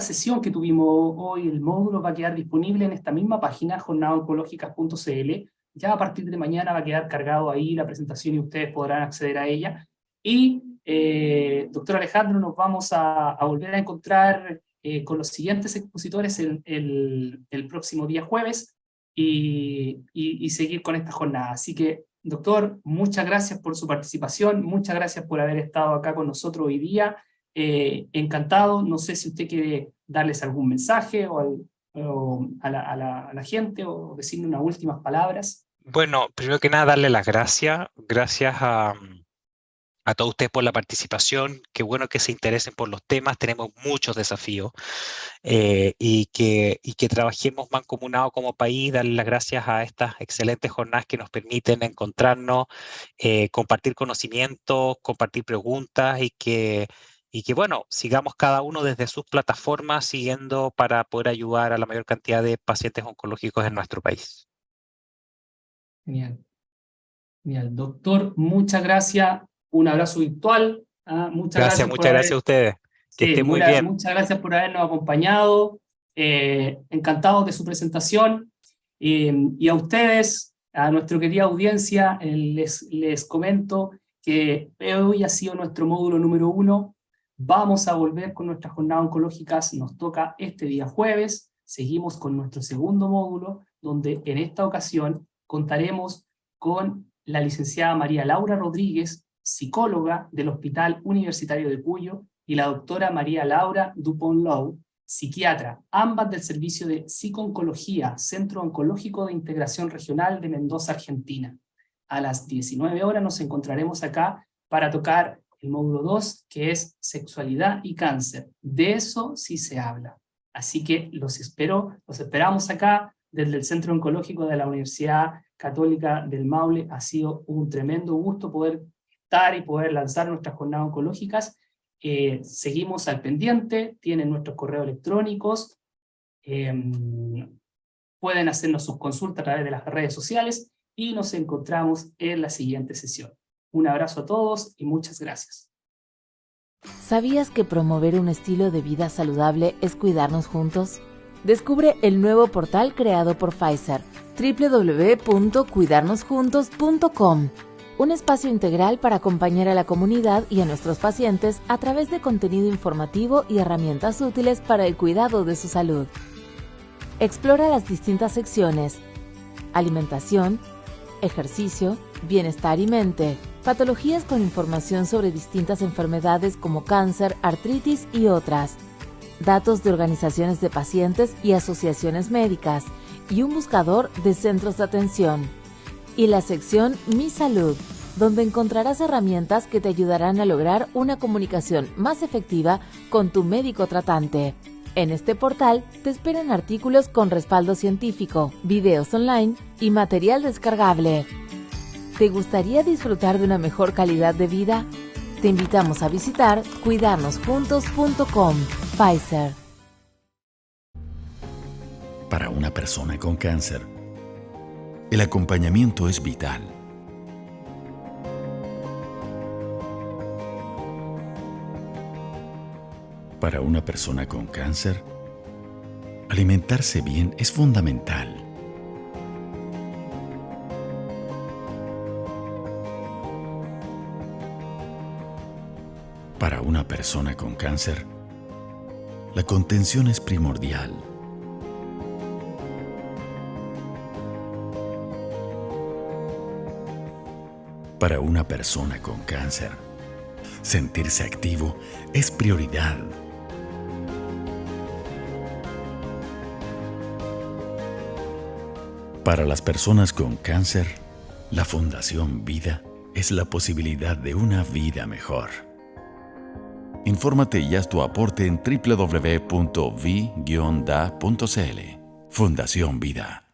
sesión que tuvimos hoy, el módulo va a quedar disponible en esta misma página, jornadaoncológicas.cl. Ya a partir de mañana va a quedar cargado ahí la presentación y ustedes podrán acceder a ella. Y, doctor Alejandro, nos vamos a volver a encontrar con los siguientes expositores el próximo día jueves y seguir con esta jornada. Así que, doctor, muchas gracias por su participación, muchas gracias por haber estado acá con nosotros hoy día. Encantado, no sé si usted quiere darles algún mensaje a la gente o decirle unas últimas palabras. Bueno, primero que nada, darle las gracias. Gracias a todos ustedes por la participación. Qué bueno que se interesen por los temas. Tenemos muchos desafíos y que trabajemos mancomunados como país. Darle las gracias a estas excelentes jornadas que nos permiten encontrarnos, compartir conocimientos, compartir preguntas y que bueno, sigamos cada uno desde sus plataformas siguiendo para poder ayudar a la mayor cantidad de pacientes oncológicos en nuestro país. Genial. Genial. Doctor, muchas gracias. Un abrazo virtual. Muchas gracias a ustedes. Que estén muy bien. Muchas gracias por habernos acompañado. Encantados de su presentación. Y a ustedes, a nuestra querida audiencia, les comento que hoy ha sido nuestro módulo número 1. Vamos a volver con nuestras jornadas oncológicas, nos toca este día jueves, seguimos con nuestro segundo módulo, donde en esta ocasión contaremos con la licenciada María Laura Rodríguez, psicóloga del Hospital Universitario de Cuyo, y la doctora María Laura Dupont-Low, psiquiatra, ambas del Servicio de Psico-Oncología, Centro Oncológico de Integración Regional de Mendoza, Argentina. A las 19 horas nos encontraremos acá para tocar el módulo 2, que es sexualidad y cáncer. De eso sí se habla. Así que los esperamos acá desde el Centro Oncológico de la Universidad Católica del Maule. Ha sido un tremendo gusto poder estar y poder lanzar nuestras jornadas oncológicas. Seguimos al pendiente, tienen nuestros correos electrónicos, pueden hacernos sus consultas a través de las redes sociales y nos encontramos en la siguiente sesión. Un abrazo a todos y muchas gracias. ¿Sabías que promover un estilo de vida saludable es cuidarnos juntos? Descubre el nuevo portal creado por Pfizer, www.cuidarnosjuntos.com. Un espacio integral para acompañar a la comunidad y a nuestros pacientes a través de contenido informativo y herramientas útiles para el cuidado de su salud. Explora las distintas secciones: alimentación, ejercicio, bienestar y mente, patologías con información sobre distintas enfermedades como cáncer, artritis y otras, datos de organizaciones de pacientes y asociaciones médicas, y un buscador de centros de atención. Y la sección Mi Salud, donde encontrarás herramientas que te ayudarán a lograr una comunicación más efectiva con tu médico tratante. En este portal te esperan artículos con respaldo científico, videos online y material descargable. ¿Te gustaría disfrutar de una mejor calidad de vida? Te invitamos a visitar cuidarnosjuntos.com. Pfizer. Para una persona con cáncer, el acompañamiento es vital. Para una persona con cáncer, alimentarse bien es fundamental. Para una persona con cáncer, la contención es primordial. Para una persona con cáncer, sentirse activo es prioridad. Para las personas con cáncer, la Fundación Vida es la posibilidad de una vida mejor. Infórmate y haz tu aporte en www.vi-da.cl. Fundación Vida.